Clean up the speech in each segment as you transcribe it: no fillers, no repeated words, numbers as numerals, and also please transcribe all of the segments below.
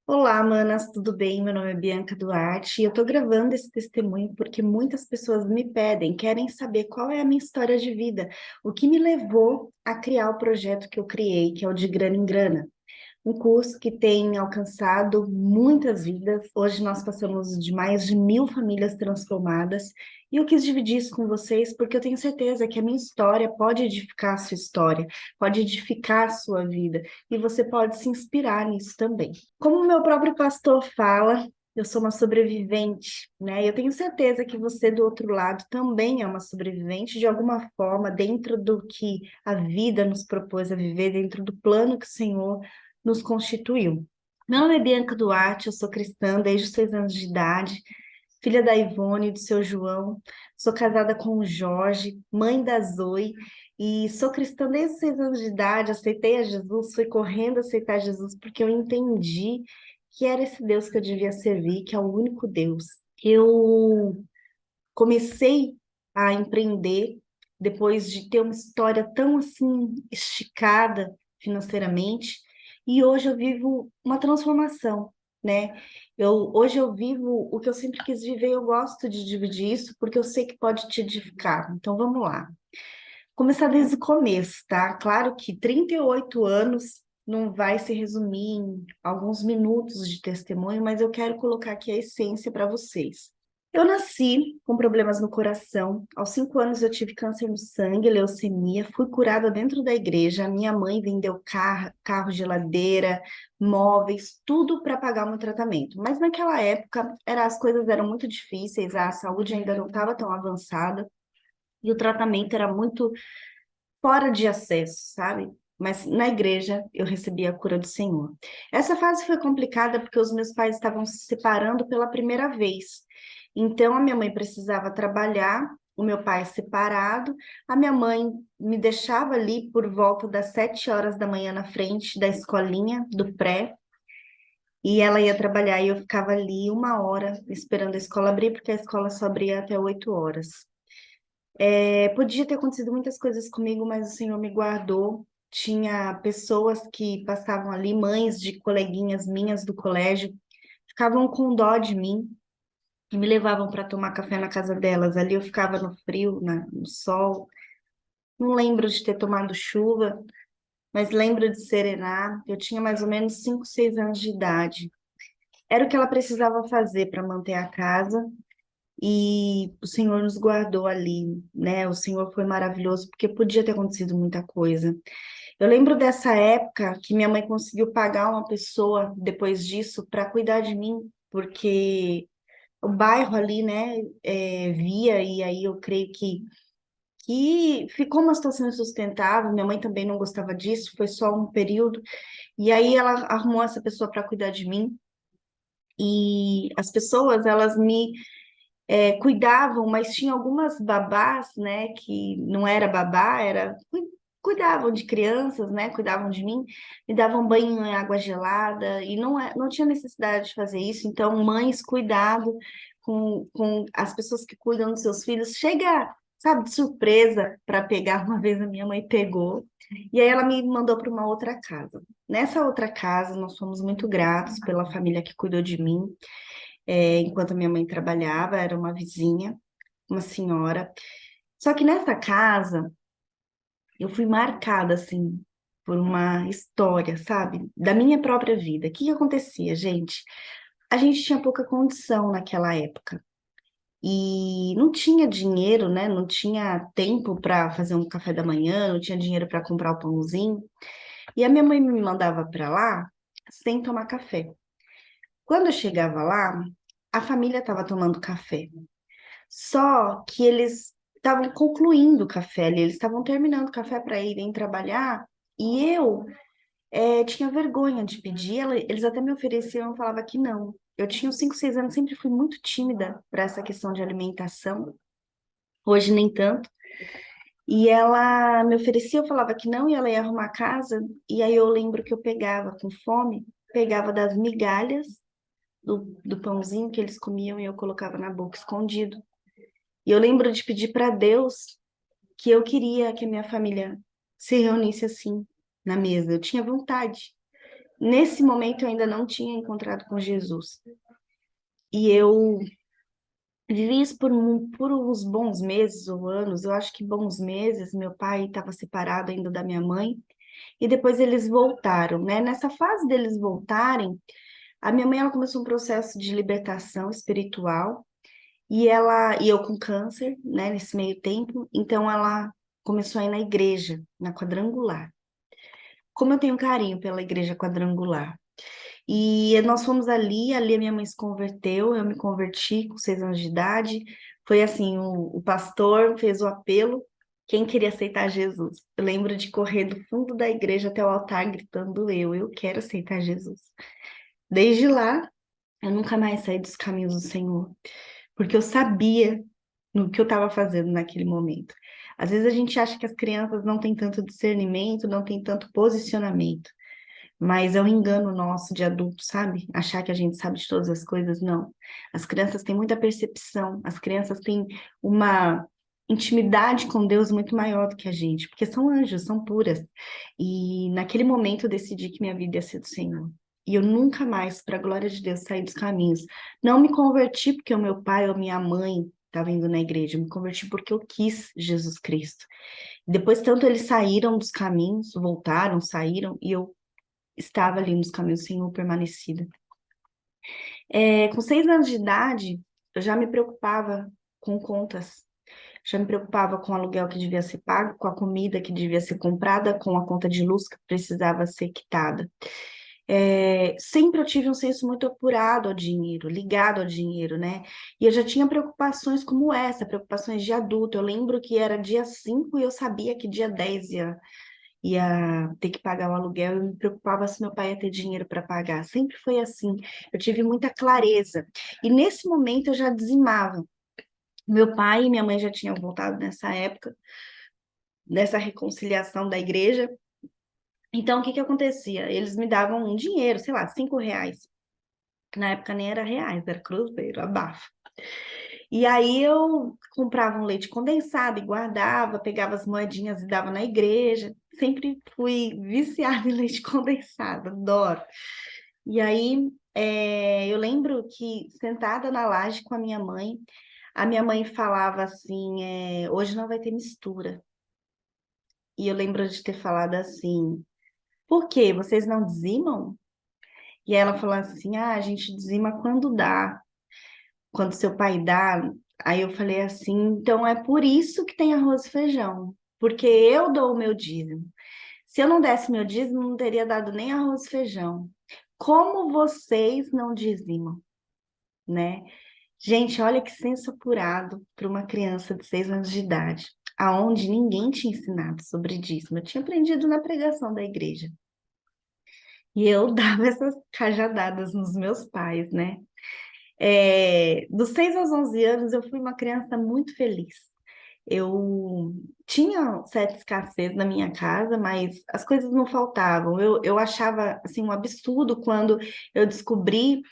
Olá, manas, tudo bem? Meu nome é Bianca Duarte e eu tô gravando esse testemunho porque muitas pessoas me pedem, querem saber qual é a minha história de vida, o que me levou a criar o projeto que eu criei, que é o De Grana em Grana. Um curso que tem alcançado muitas vidas. Hoje nós passamos de mais de 1.000 famílias transformadas. E eu quis dividir isso com vocês porque eu tenho certeza que a minha história pode edificar a sua história, pode edificar a sua vida. E você pode se inspirar nisso também. Como o meu próprio pastor fala, eu sou uma sobrevivente, né? Eu tenho certeza que você do outro lado também é uma sobrevivente de alguma forma, dentro do que a vida nos propôs a viver, dentro do plano que o Senhor nos constituiu. Meu nome é Bianca Duarte, eu sou cristã desde os 6 anos de idade, filha da Ivone e do seu João, sou casada com o Jorge, mãe da Zoe, e sou cristã desde os 6 anos de idade, aceitei a Jesus, fui correndo aceitar Jesus, porque eu entendi que era esse Deus que eu devia servir, que é o único Deus. Eu comecei a empreender depois de ter uma história tão assim esticada financeiramente, e hoje eu vivo uma transformação, né? Hoje eu vivo o que eu sempre quis viver, eu gosto de dividir isso porque eu sei que pode te edificar. Então vamos lá. Começar desde o começo, tá? Claro que 38 anos não vai se resumir em alguns minutos de testemunho, mas eu quero colocar aqui a essência para vocês. Eu nasci com problemas no coração. Aos 5 anos eu tive câncer no sangue, leucemia. Fui curada dentro da igreja. Minha mãe vendeu carro, geladeira, móveis, tudo para pagar o meu tratamento. Mas naquela época as coisas eram muito difíceis, a saúde ainda não estava tão avançada e o tratamento era muito fora de acesso, sabe? Mas na igreja eu recebi a cura do Senhor. Essa fase foi complicada porque os meus pais estavam se separando pela primeira vez. Então a minha mãe precisava trabalhar, o meu pai separado. A minha mãe me deixava ali por volta das 7 horas da manhã na frente da escolinha do pré. E ela ia trabalhar e eu ficava ali 1 hora esperando a escola abrir, porque a escola só abria até 8 horas. Podia ter acontecido muitas coisas comigo, mas o Senhor me guardou. Tinha pessoas que passavam ali, mães de coleguinhas minhas do colégio, ficavam com dó de mim e me levavam para tomar café na casa delas. Ali eu ficava no frio, no sol. Não lembro de ter tomado chuva, mas lembro de serenar. Eu tinha mais ou menos 5, 6 anos de idade. Era o que ela precisava fazer para manter a casa. E o Senhor nos guardou ali, né? O Senhor foi maravilhoso, porque podia ter acontecido muita coisa. Eu lembro dessa época que minha mãe conseguiu pagar uma pessoa depois disso para cuidar de mim, porque o bairro ali, né, via, e aí eu creio que ficou uma situação insustentável. Minha mãe também não gostava disso, foi só um período. E aí ela arrumou essa pessoa para cuidar de mim. E as pessoas, elas me cuidavam, mas tinha algumas babás, né, que não era babá, cuidavam de crianças, né, cuidavam de mim, me davam banho em água gelada, e não tinha necessidade de fazer isso. Então, mães, cuidado com as pessoas que cuidam dos seus filhos. Chega, sabe, de surpresa para pegar. Uma vez a minha mãe pegou, e aí ela me mandou para uma outra casa. Nessa outra casa, nós fomos muito gratos pela família que cuidou de mim enquanto minha mãe trabalhava, era uma vizinha, uma senhora. Só que nessa casa, eu fui marcada, assim, por uma história, sabe? Da minha própria vida. O que que acontecia, gente? A gente tinha pouca condição naquela época. E não tinha dinheiro, né? Não tinha tempo para fazer um café da manhã, não tinha dinheiro para comprar o pãozinho. E a minha mãe me mandava para lá sem tomar café. Quando eu chegava lá, a família estava tomando café. Só que eles estavam concluindo o café ali, eles estavam terminando o café para irem trabalhar, e eu tinha vergonha de pedir, eles até me ofereciam, eu falava que não. Eu tinha uns 5, 6 anos, sempre fui muito tímida para essa questão de alimentação, hoje nem tanto. E ela me oferecia, eu falava que não, e ela ia arrumar a casa, e aí eu lembro que eu pegava com fome, pegava das migalhas do pãozinho que eles comiam e eu colocava na boca escondido. E eu lembro de pedir para Deus que eu queria que a minha família se reunisse assim na mesa. Eu tinha vontade. nesse momento eu ainda não tinha encontrado com Jesus. E eu vivi isso por uns bons meses ou anos, eu acho que bons meses. Meu pai estava separado ainda da minha mãe, e depois eles voltaram, né? Nessa fase deles voltarem, a minha mãe ela começou um processo de libertação espiritual, e eu com câncer, né, nesse meio tempo, então ela começou a ir na igreja, na Quadrangular. Como eu tenho carinho pela igreja Quadrangular. E nós fomos ali a minha mãe se converteu, eu me converti com 6 anos de idade. Foi assim, o pastor fez o apelo, quem queria aceitar Jesus? Eu lembro de correr do fundo da igreja até o altar gritando eu quero aceitar Jesus. Desde lá, eu nunca mais saí dos caminhos do Senhor, porque eu sabia no que eu estava fazendo naquele momento. Às vezes a gente acha que as crianças não têm tanto discernimento, não têm tanto posicionamento. Mas é um engano nosso de adulto, sabe? Achar que a gente sabe de todas as coisas, não. As crianças têm muita percepção, as crianças têm uma intimidade com Deus muito maior do que a gente, porque são anjos, são puras. E naquele momento eu decidi que minha vida ia ser do Senhor. E eu nunca mais, para a glória de Deus, saí dos caminhos. Não me converti porque o meu pai ou minha mãe estavam indo na igreja, eu me converti porque eu quis Jesus Cristo. Depois, tanto eles saíram dos caminhos, voltaram, saíram, e eu estava ali nos caminhos do Senhor permanecida. Com 6 anos de idade, eu já me preocupava com contas, já me preocupava com o aluguel que devia ser pago, com a comida que devia ser comprada, com a conta de luz que precisava ser quitada. Sempre eu tive um senso muito apurado ao dinheiro, ligado ao dinheiro, né? E eu já tinha preocupações como essa, preocupações de adulto. Eu lembro que era dia 5 e eu sabia que dia 10 ia ter que pagar o aluguel, eu me preocupava se meu pai ia ter dinheiro para pagar. Sempre foi assim. Eu tive muita clareza. E nesse momento eu já dizimava. Meu pai e minha mãe já tinham voltado nessa época, nessa reconciliação da igreja. Então, o que que acontecia? Eles me davam um dinheiro, sei lá, R$ 5. Na época nem era reais, era cruzeiro, abafa. E aí eu comprava um leite condensado e guardava, pegava as moedinhas e dava na igreja. Sempre fui viciada em leite condensado, adoro. E aí eu lembro que sentada na laje com a minha mãe falava assim, hoje não vai ter mistura. E eu lembro de ter falado assim, por quê? Vocês não dizimam? E ela falou assim, a gente dizima quando dá. Quando seu pai dá, aí eu falei assim, então é por isso que tem arroz e feijão, porque eu dou o meu dízimo. Se eu não desse meu dízimo, não teria dado nem arroz e feijão. Como vocês não dizimam, né? Gente, olha que senso apurado para uma criança de 6 anos de idade, aonde ninguém tinha ensinado sobre dízimo. Eu tinha aprendido na pregação da igreja. E eu dava essas cajadadas nos meus pais, né? Dos 6 aos 11 anos, eu fui uma criança muito feliz. Eu tinha certa escassez na minha casa, mas as coisas não faltavam. Eu achava assim, um absurdo quando eu descobri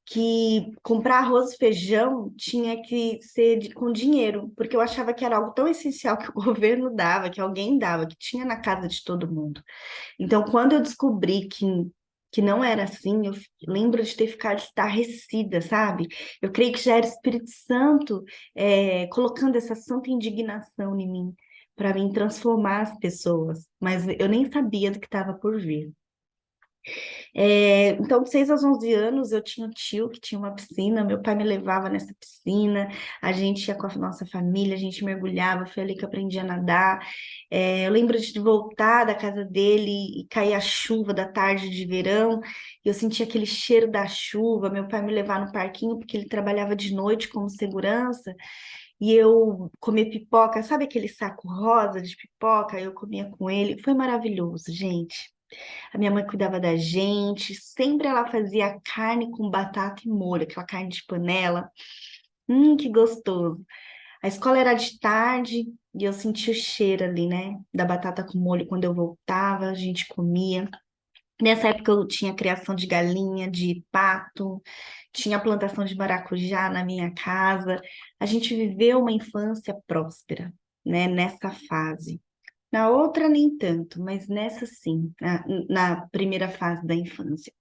que comprar arroz e feijão tinha que ser com dinheiro, porque eu achava que era algo tão essencial que o governo dava, que alguém dava, que tinha na casa de todo mundo. Então, quando eu descobri que não era assim, eu lembro de ter ficado estarrecida, sabe? Eu creio que já era o Espírito Santo colocando essa santa indignação em mim, para mim transformar as pessoas, mas eu nem sabia do que estava por vir. Então, de 6 aos 11 anos, eu tinha um tio que tinha uma piscina, meu pai me levava nessa piscina, a gente ia com a nossa família, a gente mergulhava, foi ali que eu aprendi a nadar. Eu lembro de voltar da casa dele e cair a chuva da tarde de verão, e eu sentia aquele cheiro da chuva, meu pai me levar no parquinho, porque ele trabalhava de noite como segurança, e eu comia pipoca, sabe aquele saco rosa de pipoca? Eu comia com ele, foi maravilhoso, gente. A minha mãe cuidava da gente, sempre ela fazia carne com batata e molho, aquela carne de panela. Que gostoso. A escola era de tarde e eu sentia o cheiro ali, né, da batata com molho quando eu voltava, a gente comia. Nessa época eu tinha criação de galinha, de pato, tinha plantação de maracujá na minha casa. A gente viveu uma infância próspera, né, nessa fase. Na outra, nem tanto, mas nessa sim, na primeira fase da infância.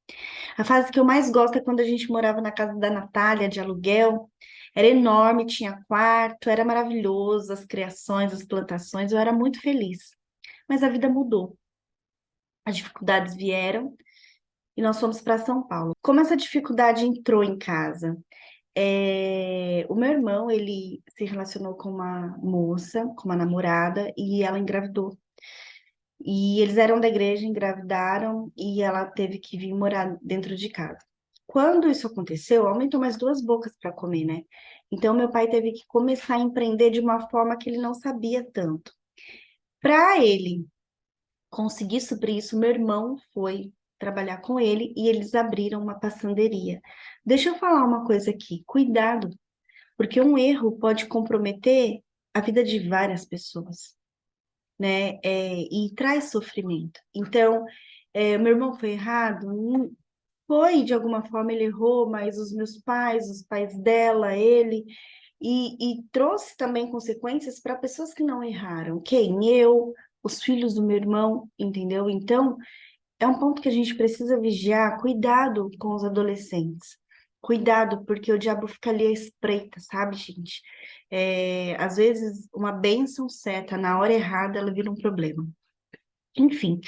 A fase que eu mais gosto é quando a gente morava na casa da Natália, de aluguel. Era enorme, tinha quarto, era maravilhoso, as criações, as plantações, eu era muito feliz. Mas a vida mudou, as dificuldades vieram e nós fomos para São Paulo. Como essa dificuldade entrou em casa? O meu irmão, ele se relacionou com uma moça, com uma namorada, e ela engravidou. E eles eram da igreja, engravidaram e ela teve que vir morar dentro de casa. Quando isso aconteceu, aumentou mais duas bocas para comer, né? Então, meu pai teve que começar a empreender de uma forma que ele não sabia tanto. Para ele conseguir suprir isso, meu irmão foi trabalhar com ele e eles abriram uma passanderia. Deixa eu falar uma coisa aqui, cuidado, porque um erro pode comprometer a vida de várias pessoas, né? E traz sofrimento. Então, meu irmão foi errado? Foi, de alguma forma ele errou, mas os meus pais, os pais dela, ele, e trouxe também consequências para pessoas que não erraram. Quem? Eu, os filhos do meu irmão, entendeu? Então, é um ponto que a gente precisa vigiar, cuidado com os adolescentes. Cuidado, porque o diabo fica ali à espreita, sabe, gente? Às vezes, uma bênção certa, na hora errada, ela vira um problema. Enfim,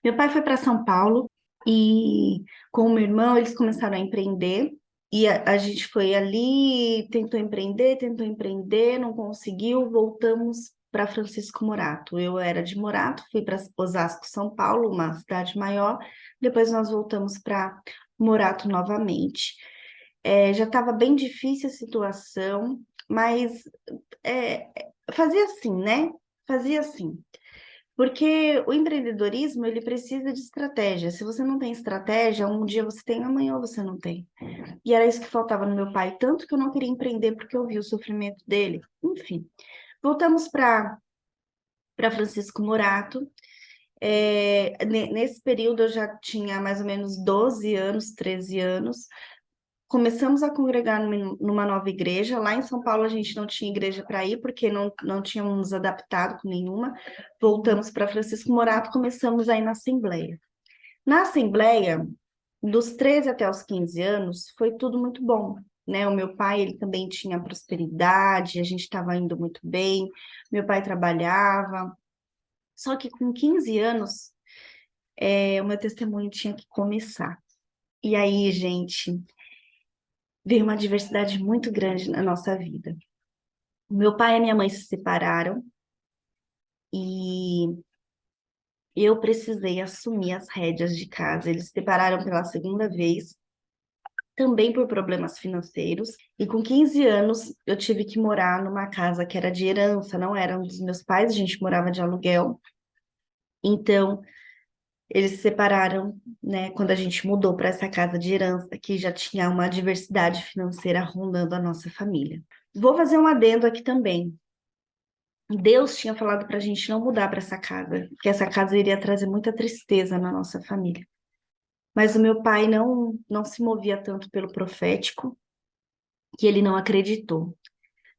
meu pai foi para São Paulo e com o meu irmão eles começaram a empreender. E a gente foi ali, tentou empreender, não conseguiu, voltamos para Francisco Morato. Eu era de Morato, fui para Osasco, São Paulo, uma cidade maior. Depois nós voltamos para Morato novamente. Já estava bem difícil a situação, mas é, fazia assim, né? Fazia assim. Porque o empreendedorismo, ele precisa de estratégia. Se você não tem estratégia, um dia você tem, amanhã você não tem. E era isso que faltava no meu pai, tanto que eu não queria empreender porque eu vi o sofrimento dele. Enfim, voltamos para Francisco Morato. Nesse período eu já tinha mais ou menos 12 anos, 13 anos. Começamos a congregar numa nova igreja. Lá em São Paulo a gente não tinha igreja para ir, porque não tínhamos nos adaptado com nenhuma. Voltamos para Francisco Morato, começamos a ir na Assembleia. Na Assembleia, dos 13 até os 15 anos, foi tudo muito bom, né? O meu pai, ele também tinha prosperidade, a gente estava indo muito bem, meu pai trabalhava. Só que com 15 anos, o meu testemunho tinha que começar. E aí, gente, veio uma diversidade muito grande na nossa vida. Meu pai e minha mãe se separaram e eu precisei assumir as rédeas de casa. Eles se separaram pela segunda vez, também por problemas financeiros. E com 15 anos, eu tive que morar numa casa que era de herança, não era um dos meus pais, a gente morava de aluguel. Então, eles se separaram, né, quando a gente mudou para essa casa de herança, que já tinha uma diversidade financeira rondando a nossa família. Vou fazer um adendo aqui também. Deus tinha falado para a gente não mudar para essa casa, porque essa casa iria trazer muita tristeza na nossa família. Mas o meu pai não se movia tanto pelo profético, que ele não acreditou.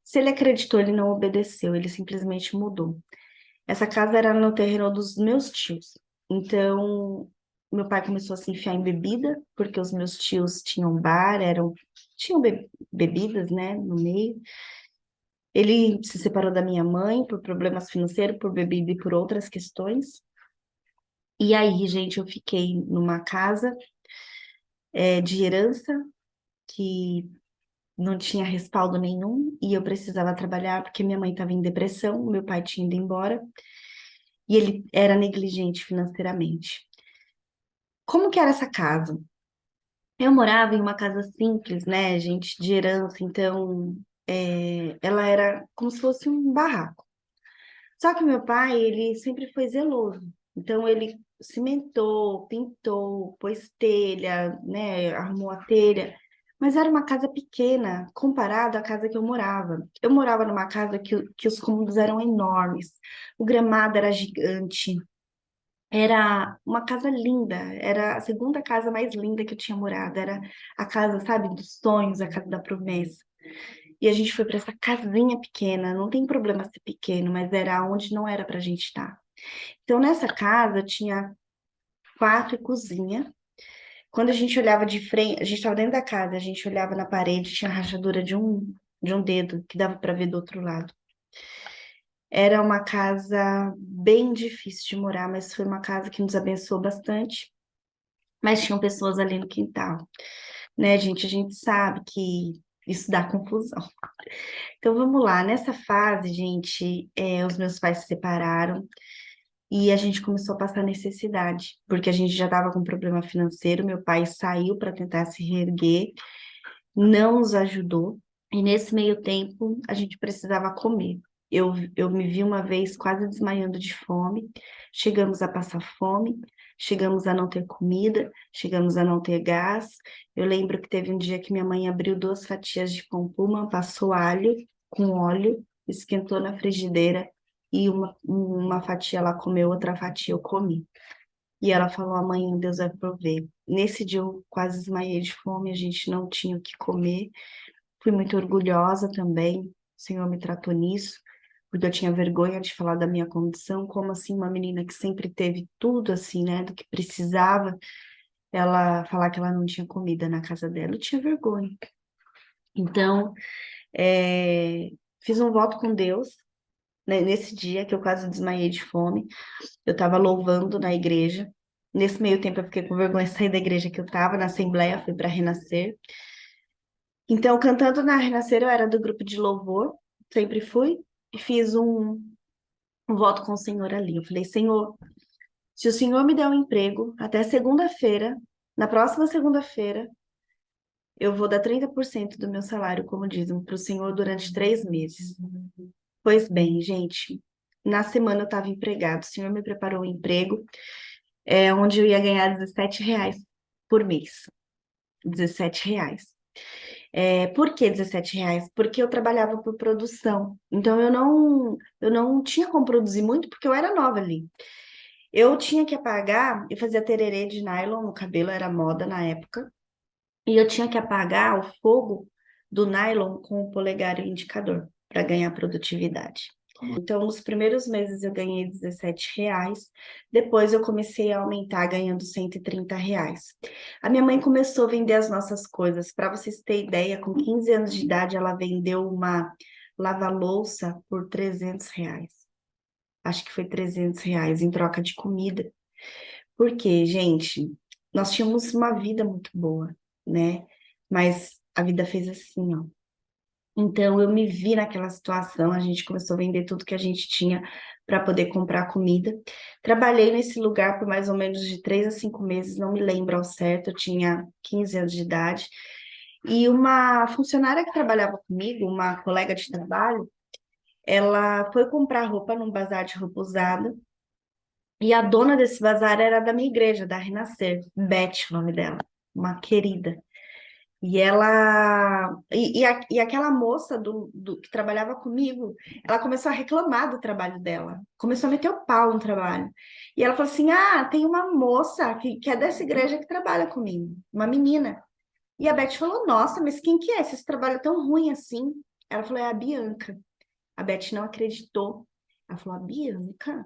Se ele acreditou, ele não obedeceu, ele simplesmente mudou. Essa casa era no terreno dos meus tios. Então, meu pai começou a se enfiar em bebida, porque os meus tios tinham bar, tinham bebidas, né, no meio. Ele se separou da minha mãe por problemas financeiros, por bebida e por outras questões. E aí, gente, eu fiquei numa casa de herança que não tinha respaldo nenhum e eu precisava trabalhar porque minha mãe estava em depressão, meu pai tinha ido embora e ele era negligente financeiramente. Como que era essa casa? Eu morava em uma casa simples, né, gente, de herança, então ela era como se fosse um barraco. Só que meu pai, ele sempre foi zeloso. Então, ele cimentou, pintou, pôs telha, né, arrumou a telha. Mas era uma casa pequena, comparado à casa que eu morava. Eu morava numa casa que os cômodos eram enormes, o gramado era gigante, era uma casa linda, era a segunda casa mais linda que eu tinha morado, era a casa, sabe, dos sonhos, a casa da promessa. E a gente foi para essa casinha pequena, não tem problema ser pequeno, mas era onde não era para a gente estar. Então, nessa casa tinha quarto e cozinha. Quando a gente olhava de frente, a gente estava dentro da casa, a gente olhava na parede, tinha a rachadura de um dedo que dava para ver do outro lado. Era uma casa bem difícil de morar, mas foi uma casa que nos abençoou bastante. Mas tinham pessoas ali no quintal, né, gente? A gente sabe que isso dá confusão. Então vamos lá, nessa fase, gente, os meus pais se separaram e a gente começou a passar necessidade, porque a gente já estava com problema financeiro. Meu pai saiu para tentar se reerguer, não nos ajudou. E nesse meio tempo, a gente precisava comer. Eu me vi uma vez quase desmaiando de fome. Chegamos a passar fome, chegamos a não ter comida, chegamos a não ter gás. Eu lembro que teve um dia que minha mãe abriu 2 fatias de pão puma, passou alho com óleo, esquentou na frigideira e uma fatia ela comeu, outra fatia eu comi. E ela falou: amanhã Deus vai prover. Nesse dia eu quase desmaiei de fome, a gente não tinha o que comer. Fui muito orgulhosa também, o Senhor me tratou nisso, porque eu tinha vergonha de falar da minha condição, como assim uma menina que sempre teve tudo assim, né, do que precisava, ela falar que ela não tinha comida na casa dela, eu tinha vergonha. Então, é, fiz um voto com Deus, né, nesse dia que eu quase desmaiei de fome, eu estava louvando na igreja. Nesse meio tempo eu fiquei com vergonha de sair da igreja que eu estava, na Assembleia, fui para Renascer. Então, cantando na Renascer, eu era do grupo de louvor, sempre fui, e fiz um voto com o Senhor ali. Eu falei: Senhor, se o Senhor me der um emprego até segunda-feira, na próxima segunda-feira, eu vou dar 30% do meu salário como dízimo para o Senhor durante 3 meses. Pois bem, gente, na semana eu estava empregado, o Senhor me preparou um emprego, onde eu ia ganhar R$ 17 por mês. R$ 17. Por que R$ 17? Porque eu trabalhava por produção. Então eu não tinha como produzir muito porque eu era nova ali. Eu tinha que apagar, eu fazia tererê de nylon no cabelo, era moda na época, e eu tinha que apagar o fogo do nylon com o polegar e o indicador para ganhar produtividade. Então, nos primeiros meses eu ganhei R$ 17, depois eu comecei a aumentar ganhando R$ 130. A minha mãe começou a vender as nossas coisas. Para vocês terem ideia, com 15 anos de idade, ela vendeu uma lava-louça por R$ 300. Acho que foi R$ 300 em troca de comida. Porque, gente, nós tínhamos uma vida muito boa, né? Mas a vida fez assim, ó. Então, eu me vi naquela situação, a gente começou a vender tudo que a gente tinha para poder comprar comida. Trabalhei nesse lugar por mais ou menos de 3 a 5 meses, não me lembro ao certo, eu tinha 15 anos de idade. E uma funcionária que trabalhava comigo, uma colega de trabalho, ela foi comprar roupa num bazar de roupa usada, e a dona desse bazar era da minha igreja, da Renascer, Beth, o nome dela, uma querida. E ela. E aquela moça que trabalhava comigo, ela começou a reclamar do trabalho dela, começou a meter o pau no trabalho. E ela falou assim: ah, tem uma moça que é dessa igreja que trabalha comigo, uma menina. E a Beth falou: nossa, mas quem que é? Esse trabalho é tão ruim assim? Ela falou: é a Bianca. A Beth não acreditou. Ela falou: a Bianca?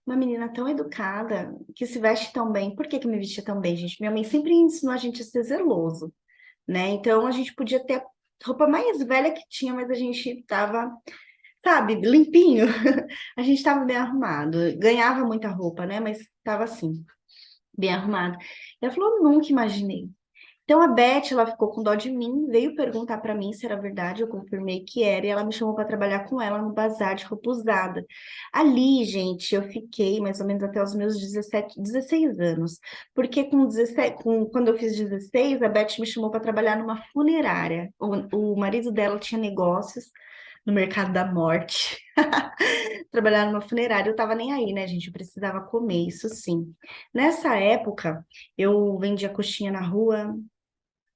Uma menina tão educada, que se veste tão bem. Por que que me vestia tão bem, gente? Minha mãe sempre ensinou a gente a ser zeloso, né? Então a gente podia ter a roupa mais velha que tinha, mas a gente tava, sabe, limpinho. A gente tava bem arrumado. Ganhava muita roupa, né? Mas tava assim, bem arrumado. E ela falou: nunca imaginei. Então a Beth, ela ficou com dó de mim, veio perguntar para mim se era verdade, eu confirmei que era, e ela me chamou para trabalhar com ela no bazar de roupa usada. Ali, gente, eu fiquei mais ou menos até os meus 17, 16 anos, porque com 17, quando eu fiz 16, a Beth me chamou para trabalhar numa funerária. O marido dela tinha negócios no mercado da morte. Trabalhar numa funerária, eu tava nem aí, né, gente? Eu precisava comer, isso sim. Nessa época, eu vendia coxinha na rua,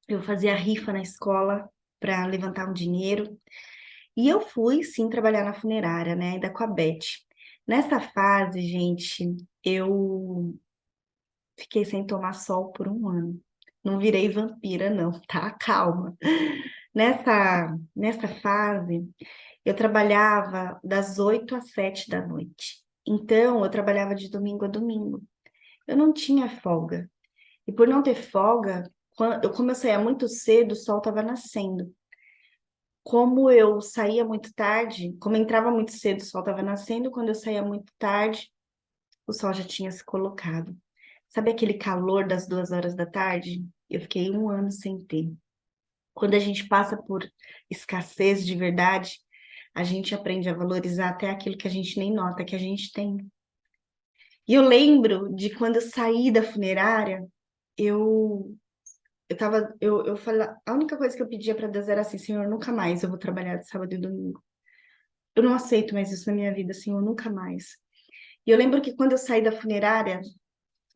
eu fazia rifa na escola para levantar um dinheiro. E eu fui, sim, trabalhar na funerária, né? Ainda com a Beth. Nessa fase, gente, eu fiquei sem tomar sol por um ano. Não virei vampira, não, tá? Calma. Nessa fase, eu trabalhava das 8 às 7 da noite. Então, eu trabalhava de domingo a domingo. Eu não tinha folga. E por não ter folga, como eu saía muito cedo, o sol estava nascendo. Como eu saía muito tarde, como eu entrava muito cedo, o sol estava nascendo. Quando eu saía muito tarde, o sol já tinha se colocado. Sabe aquele calor das 2 horas da tarde? Eu fiquei 1 ano sem ter. Quando a gente passa por escassez de verdade, a gente aprende a valorizar até aquilo que a gente nem nota que a gente tem. E eu lembro de quando eu saí da funerária, eu eu falei, a única coisa que eu pedia para Deus era assim, Senhor, nunca mais eu vou trabalhar de sábado e domingo. Eu não aceito mais isso na minha vida, Senhor, nunca mais. E eu lembro que quando eu saí da funerária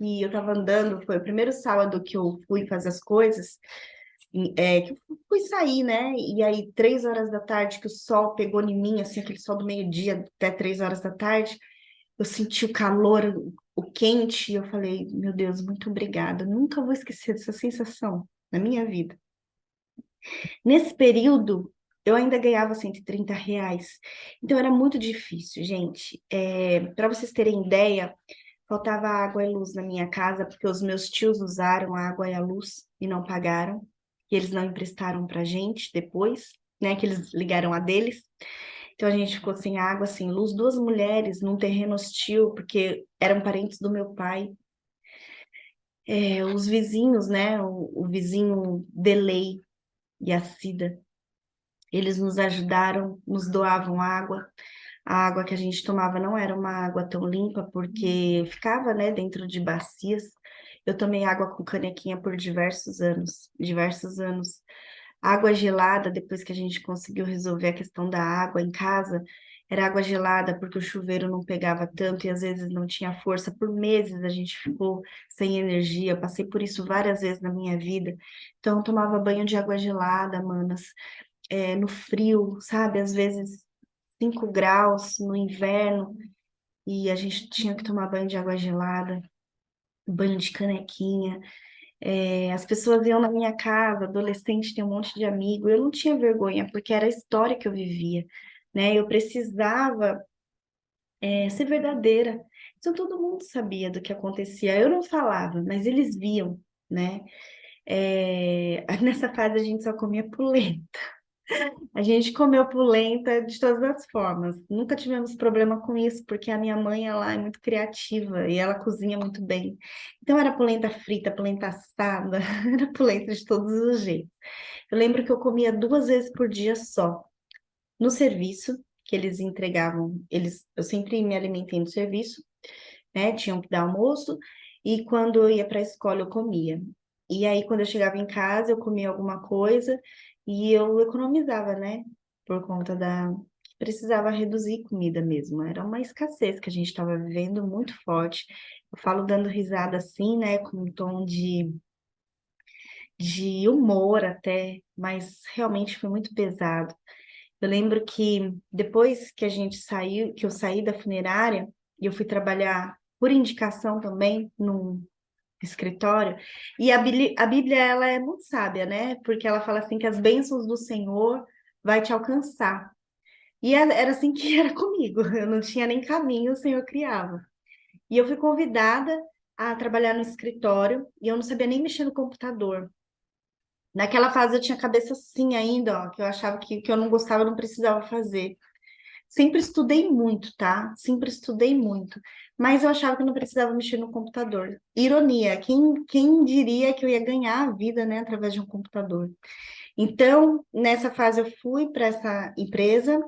e eu tava andando, foi o primeiro sábado que eu fui fazer as coisas, que eu fui sair, né? E aí, 3 horas da tarde, que o sol pegou em mim, assim, aquele sol do meio-dia até 3 horas da tarde, eu senti o calor, o quente, e eu falei, meu Deus, muito obrigada. Nunca vou esquecer dessa sensação na minha vida. Nesse período, eu ainda ganhava R$ 130. Então era muito difícil, gente. Para vocês terem ideia, faltava água e luz na minha casa, porque os meus tios usaram a água e a luz e não pagaram. E eles não emprestaram pra gente depois, né? Que eles ligaram a deles. Então a gente ficou sem água, sem luz, duas mulheres num terreno hostil, porque eram parentes do meu pai. Os vizinhos, né? O vizinho Delei e a Cida, eles nos ajudaram, nos doavam água. A água que a gente tomava não era uma água tão limpa, porque ficava, né, dentro de bacias. Eu tomei água com canequinha por diversos anos, diversos anos. Água gelada, depois que a gente conseguiu resolver a questão da água em casa, era água gelada porque o chuveiro não pegava tanto e às vezes não tinha força. Por meses a gente ficou sem energia. Passei por isso várias vezes na minha vida. Então, eu tomava banho de água gelada, manas, no frio, sabe? Às vezes 5 graus no inverno e a gente tinha que tomar banho de água gelada, banho de canequinha. As pessoas iam na minha casa, adolescente, tem um monte de amigo. Eu não tinha vergonha, porque era a história que eu vivia, né? Eu precisava, ser verdadeira. Então todo mundo sabia do que acontecia. Eu não falava, mas eles viam, né? Nessa fase a gente só comia polenta. A gente comeu polenta de todas as formas. Nunca tivemos problema com isso, porque a minha mãe, ela é muito criativa e ela cozinha muito bem. Então era polenta frita, polenta assada, era polenta de todos os jeitos. Eu lembro que eu comia 2 vezes por dia só. No serviço que eles entregavam, eu sempre me alimentei no serviço, né? Tinham que dar almoço e quando eu ia para a escola eu comia. E aí quando eu chegava em casa eu comia alguma coisa e eu economizava, né? Por conta da precisava reduzir comida mesmo. Era uma escassez que a gente estava vivendo muito forte. Eu falo dando risada assim, né? Com um tom de humor até, mas realmente foi muito pesado. Eu lembro que depois que a gente saiu, que eu saí da funerária, e eu fui trabalhar por indicação também num escritório, e a Bíblia ela é muito sábia, né? Porque ela fala assim que as bênçãos do Senhor vai te alcançar. E era assim que era comigo. Eu não tinha nem caminho, o Senhor criava. E eu fui convidada a trabalhar no escritório e eu não sabia nem mexer no computador. Naquela fase eu tinha cabeça assim ainda, ó, que eu achava que eu não gostava, eu não precisava fazer. Sempre estudei muito, tá? Sempre estudei muito. Mas eu achava que eu não precisava mexer no computador. Ironia, quem diria que eu ia ganhar a vida, né, através de um computador? Então, nessa fase eu fui para essa empresa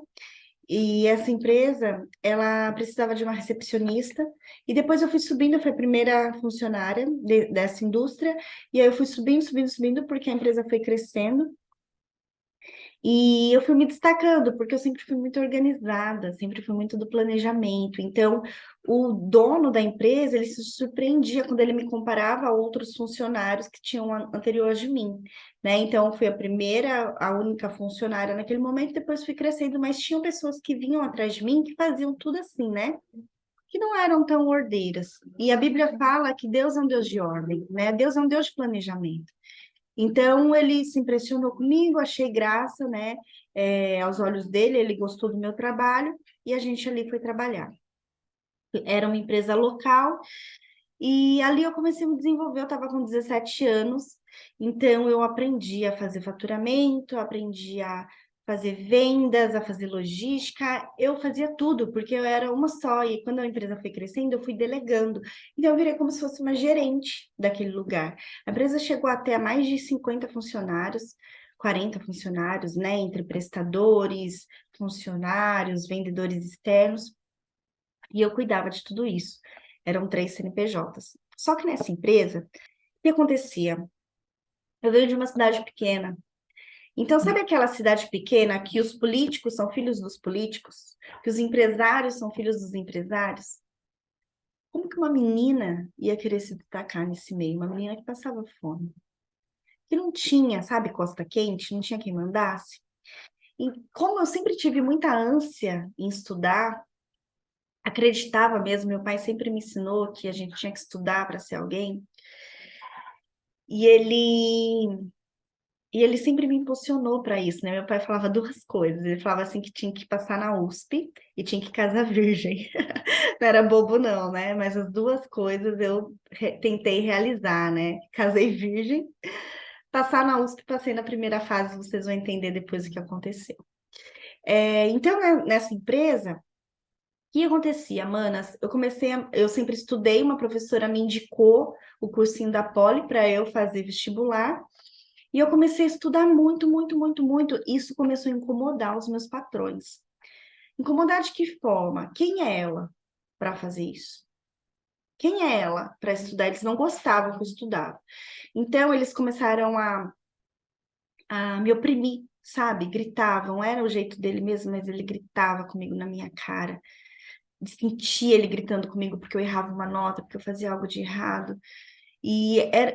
e essa empresa, ela precisava de uma recepcionista e depois eu fui subindo, eu fui a primeira funcionária dessa indústria e aí eu fui subindo, subindo, subindo porque a empresa foi crescendo. E eu fui me destacando, porque eu sempre fui muito organizada, sempre fui muito do planejamento. Então, o dono da empresa, ele se surpreendia quando ele me comparava a outros funcionários que tinham anterior de mim, né? Então, eu fui a primeira, a única funcionária naquele momento, depois fui crescendo, mas tinham pessoas que vinham atrás de mim que faziam tudo assim, né? Que não eram tão ordeiras. E a Bíblia fala que Deus é um Deus de ordem, né? Deus é um Deus de planejamento. Então ele se impressionou comigo, achei graça, né? Aos olhos dele, ele gostou do meu trabalho e a gente ali foi trabalhar. Era uma empresa local, e ali eu comecei a me desenvolver, eu estava com 17 anos, então eu aprendi a fazer faturamento, aprendi a fazer vendas, a fazer logística, eu fazia tudo, porque eu era uma só, e quando a empresa foi crescendo, eu fui delegando. Então eu virei como se fosse uma gerente daquele lugar. A empresa chegou até a mais de 50 funcionários, 40 funcionários, né, entre prestadores, funcionários, vendedores externos, e eu cuidava de tudo isso. Eram 3 CNPJs. Só que nessa empresa, o que acontecia? Eu venho de uma cidade pequena. Então, sabe aquela cidade pequena que os políticos são filhos dos políticos? Que os empresários são filhos dos empresários? Como que uma menina ia querer se destacar nesse meio? Uma menina que passava fome. Que não tinha, sabe, costa quente, não tinha quem mandasse. E como eu sempre tive muita ânsia em estudar, acreditava mesmo, meu pai sempre me ensinou que a gente tinha que estudar para ser alguém. E ele sempre me impulsionou para isso, né? Meu pai falava duas coisas. Ele falava assim que tinha que passar na USP e tinha que casar virgem. Não era bobo não, né? Mas as duas coisas eu tentei realizar, né? Casei virgem, passar na USP, passei na primeira fase, vocês vão entender depois o que aconteceu. Então, né, nessa empresa, o que acontecia, manas? Eu sempre estudei, uma professora me indicou o cursinho da Poli para eu fazer vestibular. E eu comecei a estudar muito, muito, muito, muito. Isso começou a incomodar os meus patrões. Incomodar de que forma? Quem é ela para fazer isso? Quem é ela para estudar? Eles não gostavam que eu estudava. Então, eles começaram a me oprimir, sabe? Gritavam. Era o jeito dele mesmo, mas ele gritava comigo na minha cara. Sentia ele gritando comigo porque eu errava uma nota, porque eu fazia algo de errado.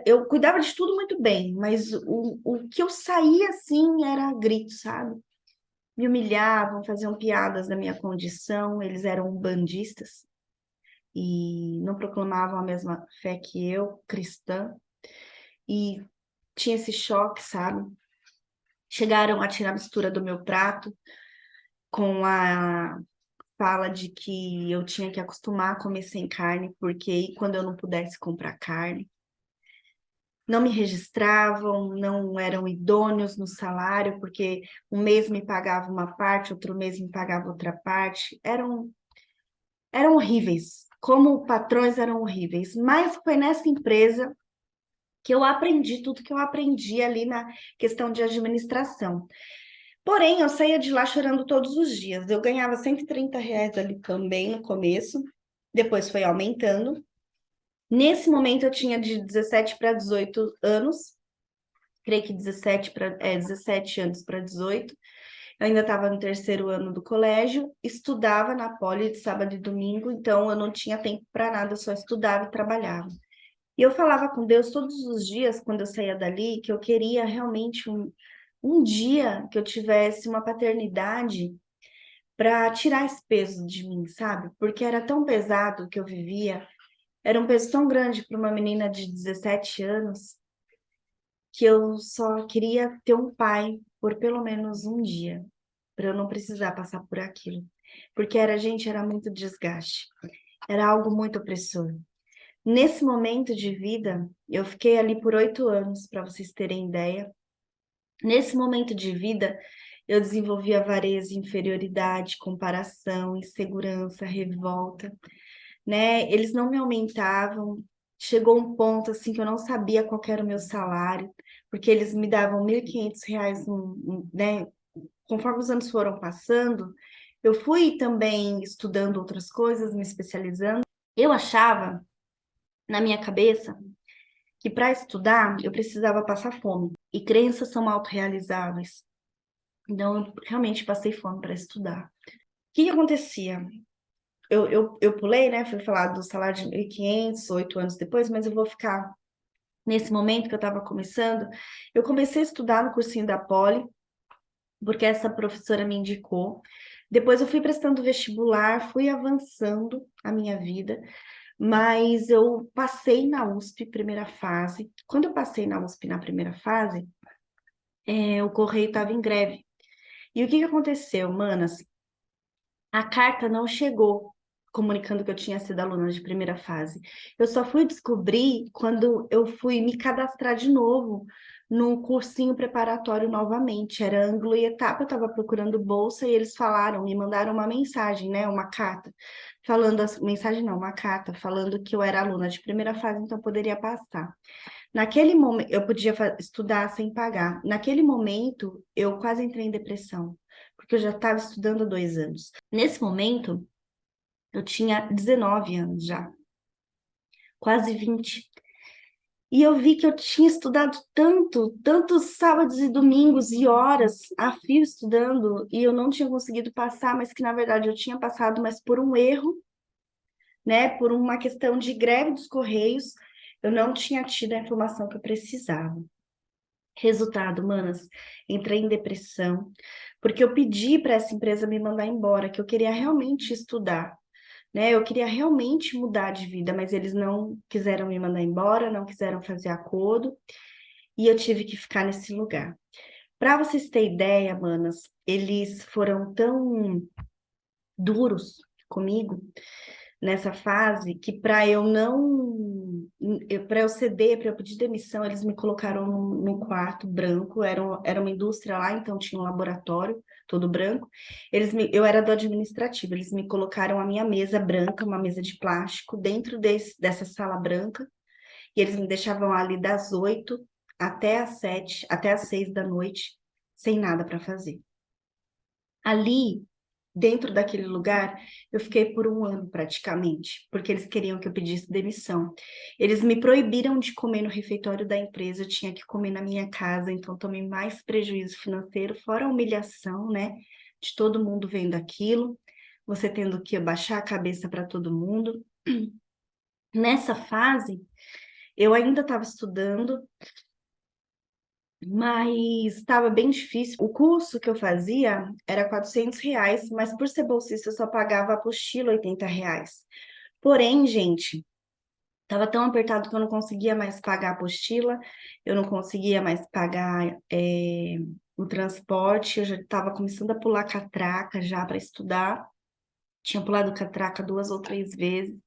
Eu cuidava de tudo muito bem, mas o que eu saía assim era grito, sabe? Me humilhavam, faziam piadas da minha condição, eles eram bandistas e não proclamavam a mesma fé que eu, cristã, e tinha esse choque, sabe? Chegaram a tirar a mistura do meu prato com a fala de que eu tinha que acostumar a comer sem carne, porque aí quando eu não pudesse comprar carne, não me registravam, não eram idôneos no salário, porque um mês me pagava uma parte, outro mês me pagava outra parte. Eram horríveis, como patrões eram horríveis. Mas foi nessa empresa que eu aprendi tudo que eu aprendi ali na questão de administração. Porém, eu saía de lá chorando todos os dias. Eu ganhava R$ 130 ali também no começo, depois foi aumentando. Nesse momento eu tinha de 17 para 18 anos, creio que 17 anos para 18. Eu ainda estava no terceiro ano do colégio, estudava na Poli de sábado e domingo, então eu não tinha tempo para nada, eu só estudava e trabalhava. E eu falava com Deus todos os dias, quando eu saía dali, que eu queria realmente um dia que eu tivesse uma paternidade para tirar esse peso de mim, sabe? Porque era tão pesado o que eu vivia, era um peso tão grande para uma menina de 17 anos, que eu só queria ter um pai por pelo menos um dia, para eu não precisar passar por aquilo. Porque era muito desgaste, era algo muito opressor. Nesse momento de vida, eu fiquei ali por 8 anos, para vocês terem ideia. Nesse momento de vida, eu desenvolvi avareza, inferioridade, comparação, insegurança, revolta, né? Eles não me aumentavam. Chegou um ponto assim que eu não sabia qual era o meu salário, porque eles me davam R$ 1.500, né? Conforme os anos foram passando, eu fui também estudando outras coisas, me especializando. Eu achava, na minha cabeça, que para estudar eu precisava passar fome. E crenças são autorrealizáveis. Então, eu realmente passei fome para estudar. O que acontecia? Eu pulei, né? Fui falar do salário de 1.500, 8 anos depois, mas eu vou ficar nesse momento que eu estava começando. Eu comecei a estudar no cursinho da Poli, porque essa professora me indicou. Depois eu fui prestando vestibular, fui avançando a minha vida, mas eu passei na USP, primeira fase. Quando eu passei na USP na primeira fase, o correio estava em greve. E o que aconteceu, manas? A carta não chegou comunicando que eu tinha sido aluna de primeira fase. Eu só fui descobrir quando eu fui me cadastrar de novo no cursinho preparatório novamente. Era ângulo e etapa, eu estava procurando bolsa e eles falaram, me mandaram uma mensagem, né, uma carta, falando, mensagem não, uma carta, falando que eu era aluna de primeira fase, então eu poderia passar. Naquele momento, eu podia estudar sem pagar. Naquele momento, eu quase entrei em depressão, porque eu já estava estudando há 2 anos. Nesse momento, eu tinha 19 anos já, quase 20. E eu vi que eu tinha estudado tanto, tantos sábados e domingos e horas a fio estudando, e eu não tinha conseguido passar, mas que na verdade eu tinha passado, mas por um erro, né, por uma questão de greve dos Correios, eu não tinha tido a informação que eu precisava. Resultado, manas, entrei em depressão, porque eu pedi para essa empresa me mandar embora, que eu queria realmente estudar, né? Eu queria realmente mudar de vida, mas eles não quiseram me mandar embora, não quiseram fazer acordo, e eu tive que ficar nesse lugar. Para vocês terem ideia, manas, eles foram tão duros comigo nessa fase que para eu ceder, para eu pedir demissão, eles me colocaram num quarto branco, era uma indústria lá, então tinha um laboratório todo branco. Eu era do administrativo, eles me colocaram a minha mesa branca, uma mesa de plástico, dentro dessa sala branca, e eles me deixavam ali das 8 até às 7, até às 6 da noite, sem nada para fazer. Ali, dentro daquele lugar, eu fiquei por um ano praticamente, porque eles queriam que eu pedisse demissão. Eles me proibiram de comer no refeitório da empresa, eu tinha que comer na minha casa, então tomei mais prejuízo financeiro, fora a humilhação, né, de todo mundo vendo aquilo, você tendo que abaixar a cabeça para todo mundo. Nessa fase, eu ainda estava estudando, mas estava bem difícil. O curso que eu fazia era R$ 400, mas por ser bolsista eu só pagava a apostila R$ 80. Porém, gente, estava tão apertado que eu não conseguia mais pagar a apostila, eu não conseguia mais pagar o transporte, eu já estava começando a pular catraca já para estudar. Tinha pulado catraca 2 ou 3 vezes.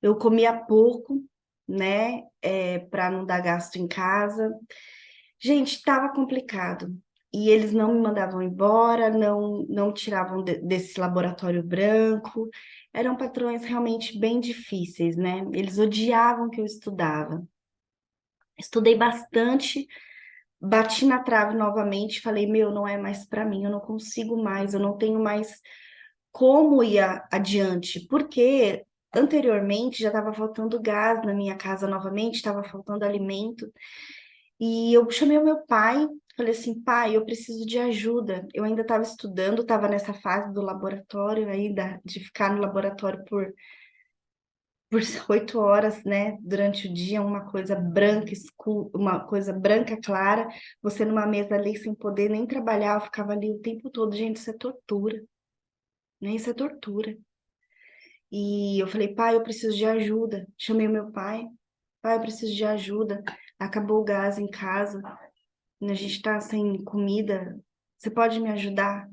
Eu comia pouco, né, para não dar gasto em casa. Gente, estava complicado. E eles não me mandavam embora, não tiravam desse laboratório branco. Eram patrões realmente bem difíceis, né? Eles odiavam que eu estudava. Estudei bastante, bati na trave novamente, falei, meu, não é mais para mim, eu não consigo mais, eu não tenho mais como ir adiante, porque anteriormente já estava faltando gás na minha casa novamente, estava faltando alimento. E eu chamei o meu pai, falei assim, pai, eu preciso de ajuda. Eu ainda estava estudando, estava nessa fase do laboratório ainda, de ficar no laboratório por 8 horas, né, durante o dia, uma coisa branca escura, uma coisa branca clara, você numa mesa ali sem poder nem trabalhar, eu ficava ali o tempo todo, gente, isso é tortura, né? Isso é tortura. E eu falei, pai, eu preciso de ajuda. Chamei o meu pai, pai, eu preciso de ajuda. Acabou o gás em casa, a gente tá sem comida, você pode me ajudar?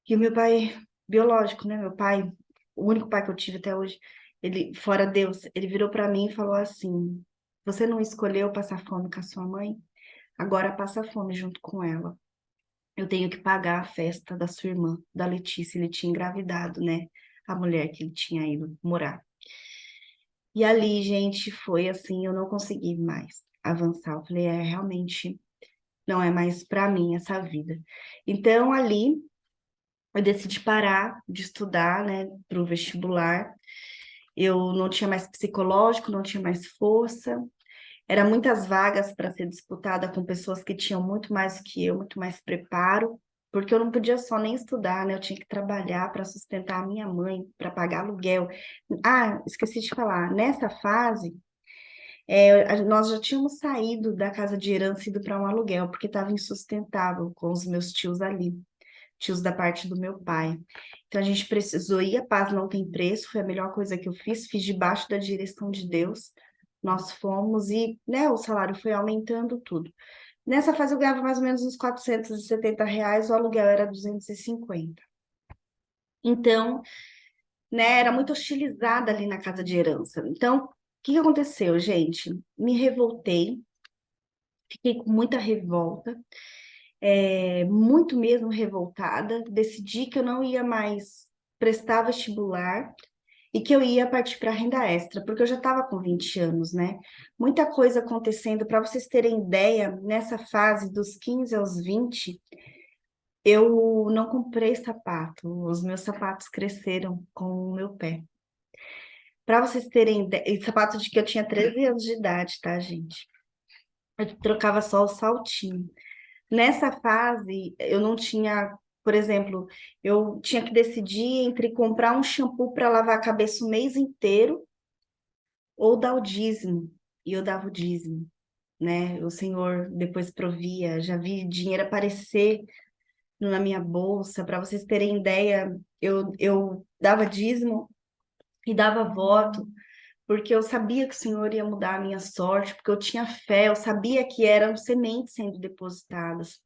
E o meu pai, biológico, né? Meu pai, o único pai que eu tive até hoje, ele, fora Deus, ele virou para mim e falou assim: Você não escolheu passar fome com a sua mãe? Agora passa fome junto com ela. Eu tenho que pagar a festa da sua irmã, da Letícia. Ele tinha engravidado, né? A mulher que ele tinha ido morar. E ali, gente, foi assim, eu não consegui mais avançar. Eu falei, realmente não é mais para mim essa vida. Então, ali, eu decidi parar de estudar, né, para o vestibular. Eu não tinha mais psicológico, não tinha mais força. Eram muitas vagas para ser disputada com pessoas que tinham muito mais que eu, muito mais preparo, porque eu não podia só nem estudar, né? Eu tinha que trabalhar para sustentar a minha mãe, para pagar aluguel. Ah, esqueci de falar, nessa fase, nós já tínhamos saído da casa de herança e ido para um aluguel, porque estava insustentável com os meus tios ali, tios da parte do meu pai. Então a gente precisou ir, a paz não tem preço, foi a melhor coisa que eu fiz debaixo da direção de Deus. Nós fomos e, né, o salário foi aumentando tudo. Nessa fase eu ganhava mais ou menos uns R$ 470, o aluguel era 250. Então, né? Era muito hostilizada ali na casa de herança. Então, o que que aconteceu, gente? Me revoltei, fiquei com muita revolta, muito mesmo revoltada. Decidi que eu não ia mais prestar vestibular e que eu ia partir para renda extra, porque eu já estava com 20 anos, né? Muita coisa acontecendo. Para vocês terem ideia, nessa fase dos 15 aos 20, eu não comprei sapato. Os meus sapatos cresceram com o meu pé. Para vocês terem ideia, sapato de que eu tinha 13 anos de idade, tá, gente? Eu trocava só o saltinho. Nessa fase, eu não tinha, por exemplo, eu tinha que decidir entre comprar um shampoo para lavar a cabeça o mês inteiro ou dar o dízimo. E eu dava o dízimo, né? O Senhor depois provia, já vi dinheiro aparecer na minha bolsa. Para vocês terem ideia, eu dava dízimo e dava voto, porque eu sabia que o Senhor ia mudar a minha sorte, porque eu tinha fé, eu sabia que eram sementes sendo depositadas.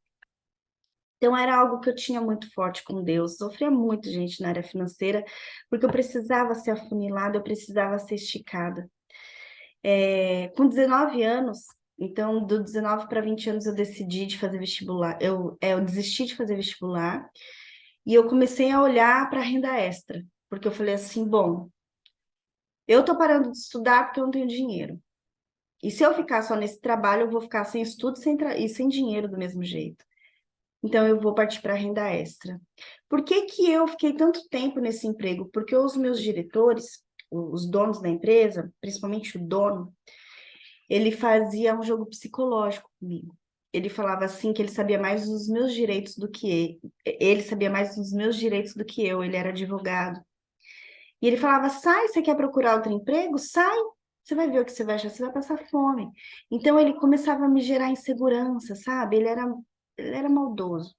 Então era algo que eu tinha muito forte com Deus. Sofria muito, gente, na área financeira, porque eu precisava ser afunilada, eu precisava ser esticada. Com 19 anos, então, do 19 para 20 anos, eu decidi de fazer vestibular. Eu desisti de fazer vestibular e eu comecei a olhar para a renda extra, porque eu falei assim, bom, eu tô parando de estudar porque eu não tenho dinheiro. E se eu ficar só nesse trabalho, eu vou ficar sem estudo e sem dinheiro do mesmo jeito. Então, eu vou partir para a renda extra. Por que que eu fiquei tanto tempo nesse emprego? Porque os meus diretores, os donos da empresa, principalmente o dono, ele fazia um jogo psicológico comigo. Ele falava assim que ele sabia mais dos meus direitos do que ele sabia mais dos meus direitos do que eu, ele era advogado. E ele falava: sai, você quer procurar outro emprego? Sai, você vai ver o que você vai achar, você vai passar fome. Então ele começava a me gerar insegurança, sabe? Ele era maldoso.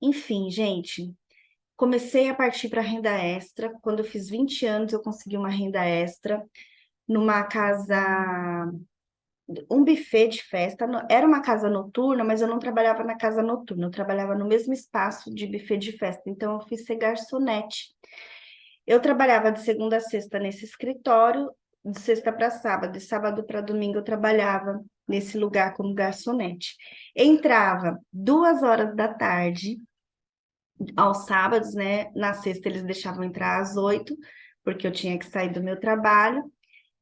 Enfim, gente, comecei a partir para renda extra. Quando eu fiz 20 anos, eu consegui uma renda extra numa casa, um buffet de festa. Era uma casa noturna, mas eu não trabalhava na casa noturna, eu trabalhava no mesmo espaço de buffet de festa. Então, eu fiz ser garçonete. Eu trabalhava de segunda a sexta nesse escritório, de sexta para sábado, de sábado para domingo eu trabalhava nesse lugar como garçonete. Entrava 2 horas da tarde aos sábados, né? Na sexta eles deixavam entrar às 8, porque eu tinha que sair do meu trabalho.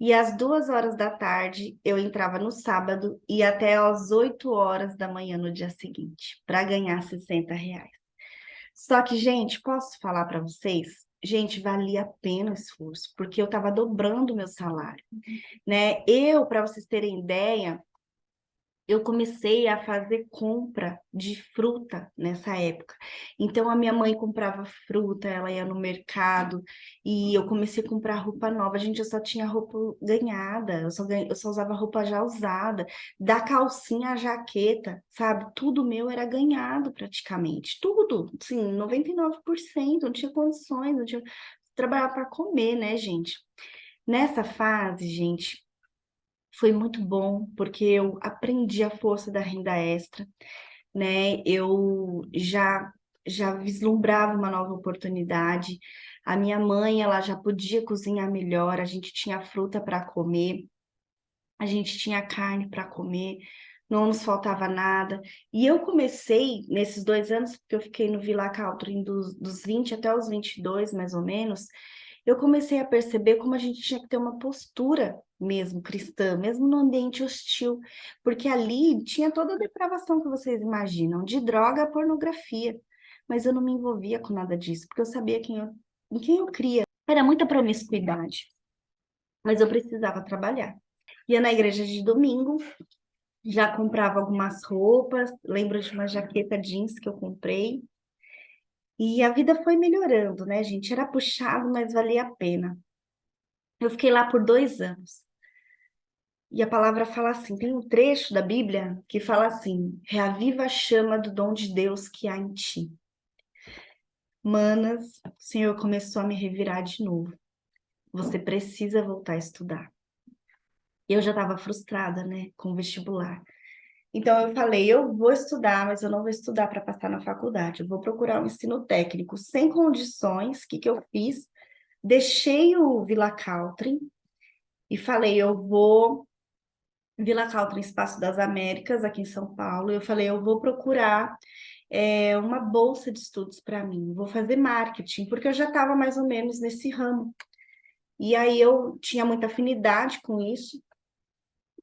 E às 2 horas da tarde eu entrava no sábado e até às 8 horas da manhã no dia seguinte, para ganhar R$ 60. Só que, gente, posso falar para vocês? Gente, valia a pena o esforço, porque eu estava dobrando o meu salário, né? Para vocês terem ideia, eu comecei a fazer compra de fruta nessa época. Então, a minha mãe comprava fruta, ela ia no mercado e eu comecei a comprar roupa nova. Gente, eu só tinha roupa ganhada, eu só usava roupa já usada, da calcinha à jaqueta, sabe? Tudo meu era ganhado praticamente, tudo, sim, 99%, não tinha condições, não tinha trabalhar para comer, né, gente? Nessa fase, gente, foi muito bom, porque eu aprendi a força da renda extra, né? Eu já vislumbrava uma nova oportunidade. A minha mãe, ela já podia cozinhar melhor, a gente tinha fruta para comer, a gente tinha carne para comer, não nos faltava nada. E eu comecei, nesses 2 anos, porque eu fiquei no Villa Caltrim dos 20 até os 22, mais ou menos, eu comecei a perceber como a gente tinha que ter uma postura mesmo cristã, mesmo no ambiente hostil, porque ali tinha toda a depravação que vocês imaginam, de droga a pornografia. Mas eu não me envolvia com nada disso, porque eu sabia em quem eu cria. Era muita promiscuidade, mas eu precisava trabalhar. Ia na igreja de domingo, já comprava algumas roupas, lembro de uma jaqueta jeans que eu comprei, e a vida foi melhorando, né, gente? Era puxado, mas valia a pena. Eu fiquei lá por 2 anos. E a palavra fala assim: tem um trecho da Bíblia que fala assim: reaviva a chama do dom de Deus que há em ti. Manas, o Senhor começou a me revirar de novo. Você precisa voltar a estudar. Eu já estava frustrada, né, com o vestibular. Então eu falei, eu vou estudar, mas eu não vou estudar para passar na faculdade. Eu vou procurar um ensino técnico sem condições. O que que eu fiz? Deixei o Vila Country e falei, eu vou Vila Country, Espaço das Américas, aqui em São Paulo. Eu falei, eu vou procurar uma bolsa de estudos para mim. Vou fazer marketing, porque eu já estava mais ou menos nesse ramo. E aí eu tinha muita afinidade com isso.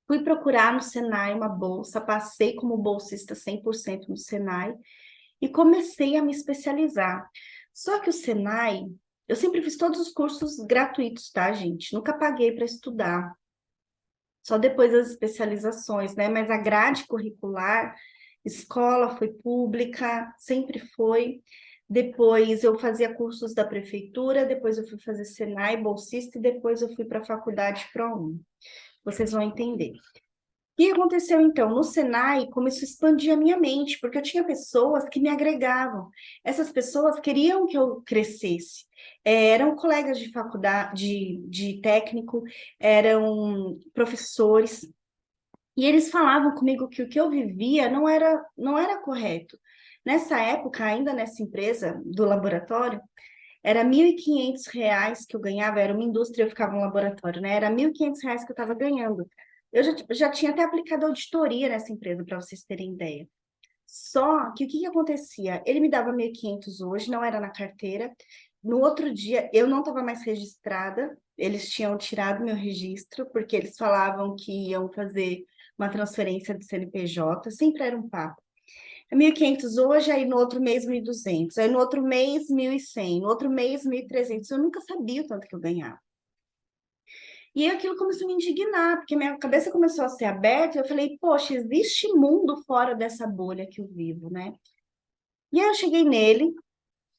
Fui procurar no Senai uma bolsa, passei como bolsista 100% no Senai e comecei a me especializar. Só que o Senai, eu sempre fiz todos os cursos gratuitos, tá, gente? Nunca paguei para estudar, só depois das especializações, né? Mas a grade curricular, escola foi pública, sempre foi. Depois eu fazia cursos da prefeitura, depois eu fui fazer Senai, bolsista, e depois eu fui para a faculdade ProUni. Vocês vão entender. O que aconteceu então? No Senai começou a expandir a minha mente, porque eu tinha pessoas que me agregavam. Essas pessoas queriam que eu crescesse. Eram colegas de faculdade, de técnico, eram professores, e eles falavam comigo que o que eu vivia não era correto. Nessa época, ainda nessa empresa do laboratório, era R$ 1.500 que eu ganhava, era uma indústria, eu ficava no laboratório, né? Era R$ 1.500 que eu estava ganhando. Eu já tinha até aplicado auditoria nessa empresa, para vocês terem ideia. Só que o que que acontecia? Ele me dava 1.500 hoje, não era na carteira. No outro dia, eu não estava mais registrada, eles tinham tirado meu registro, porque eles falavam que iam fazer uma transferência de CNPJ, sempre era um papo. 1.500 hoje, aí no outro mês 1.200, aí no outro mês 1.100, no outro mês 1.300. Eu nunca sabia o tanto que eu ganhava. E aí aquilo começou a me indignar, porque minha cabeça começou a ser aberta, e eu falei, poxa, existe mundo fora dessa bolha que eu vivo, né? E aí eu cheguei nele,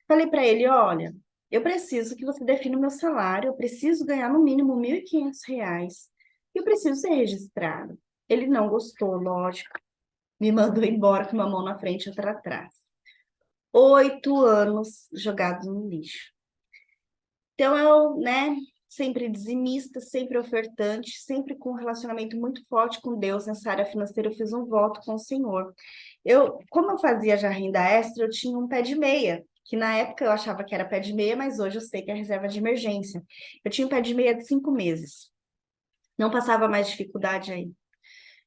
falei para ele, olha, eu preciso que você defina o meu salário, eu preciso ganhar no mínimo R$ 1.500, e eu preciso ser registrado. Ele não gostou, lógico, me mandou embora com uma mão na frente e outra atrás. 8 anos jogados no lixo. Então, eu, né, sempre dizimista, sempre ofertante, sempre com um relacionamento muito forte com Deus nessa área financeira, eu fiz um voto com o Senhor. Como eu fazia já renda extra, eu tinha um pé de meia, que na época eu achava que era pé de meia, mas hoje eu sei que é reserva de emergência. Eu tinha um pé de meia de 5 meses. Não passava mais dificuldade aí.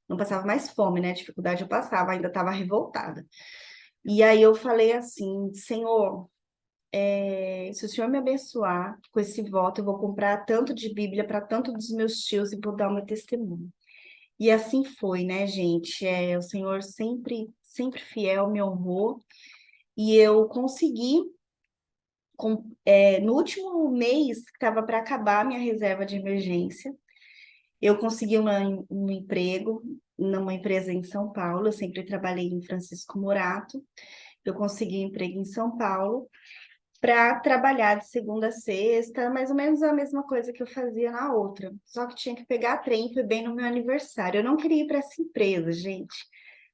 Não passava mais fome, né? Dificuldade eu passava, ainda estava revoltada. E aí eu falei assim, Senhor, se o Senhor me abençoar com esse voto, eu vou comprar tanto de Bíblia para tanto dos meus tios e vou dar o meu testemunho. E assim foi, né, gente? O Senhor sempre, sempre fiel me honrou e eu consegui, no último mês que estava para acabar a minha reserva de emergência, eu consegui um emprego numa empresa em São Paulo. Eu sempre trabalhei em Francisco Morato. Eu consegui um emprego em São Paulo para trabalhar de segunda a sexta, mais ou menos a mesma coisa que eu fazia na outra. Só que tinha que pegar trem, foi bem no meu aniversário. Eu não queria ir para essa empresa, gente,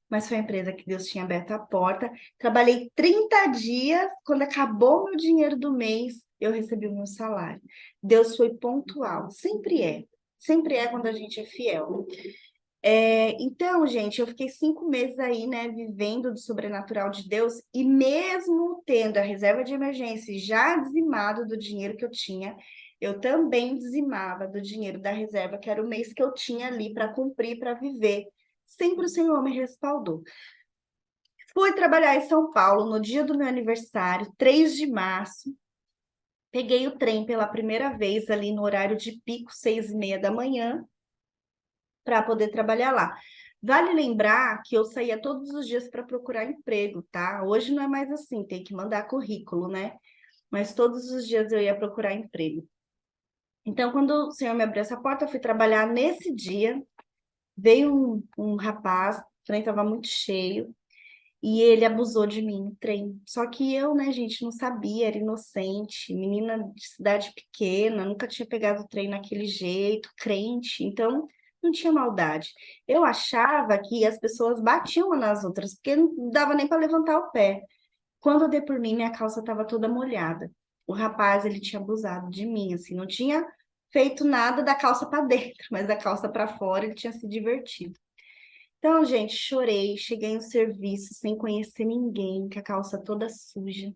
mas foi a empresa que Deus tinha aberto a porta. Trabalhei 30 dias, quando acabou o meu dinheiro do mês, eu recebi o meu salário. Deus foi pontual, sempre é. Sempre é quando a gente é fiel. Então, gente, eu fiquei 5 meses aí, né, vivendo do sobrenatural de Deus, e mesmo tendo a reserva de emergência já dizimado do dinheiro que eu tinha, eu também dizimava do dinheiro da reserva, que era o mês que eu tinha ali para cumprir, para viver. Sempre o Senhor me respaldou. Fui trabalhar em São Paulo no dia do meu aniversário, 3 de março. Peguei o trem pela primeira vez ali no horário de pico, 6h30 da manhã, para poder trabalhar lá. Vale lembrar que eu saía todos os dias para procurar emprego, tá? Hoje não é mais assim, tem que mandar currículo, né? Mas todos os dias eu ia procurar emprego. Então, quando o senhor me abriu essa porta, eu fui trabalhar nesse dia. Veio um rapaz, o trem estava muito cheio, e ele abusou de mim no trem. Só que eu, né, gente, não sabia, era inocente, menina de cidade pequena, nunca tinha pegado o trem naquele jeito, crente, então não tinha maldade. Eu achava que as pessoas batiam umas nas outras, porque não dava nem para levantar o pé. Quando eu dei por mim, minha calça estava toda molhada. O rapaz, ele tinha abusado de mim, assim, não tinha feito nada da calça para dentro, mas da calça para fora ele tinha se divertido. Então, gente, chorei, cheguei no serviço sem conhecer ninguém, com a calça toda suja.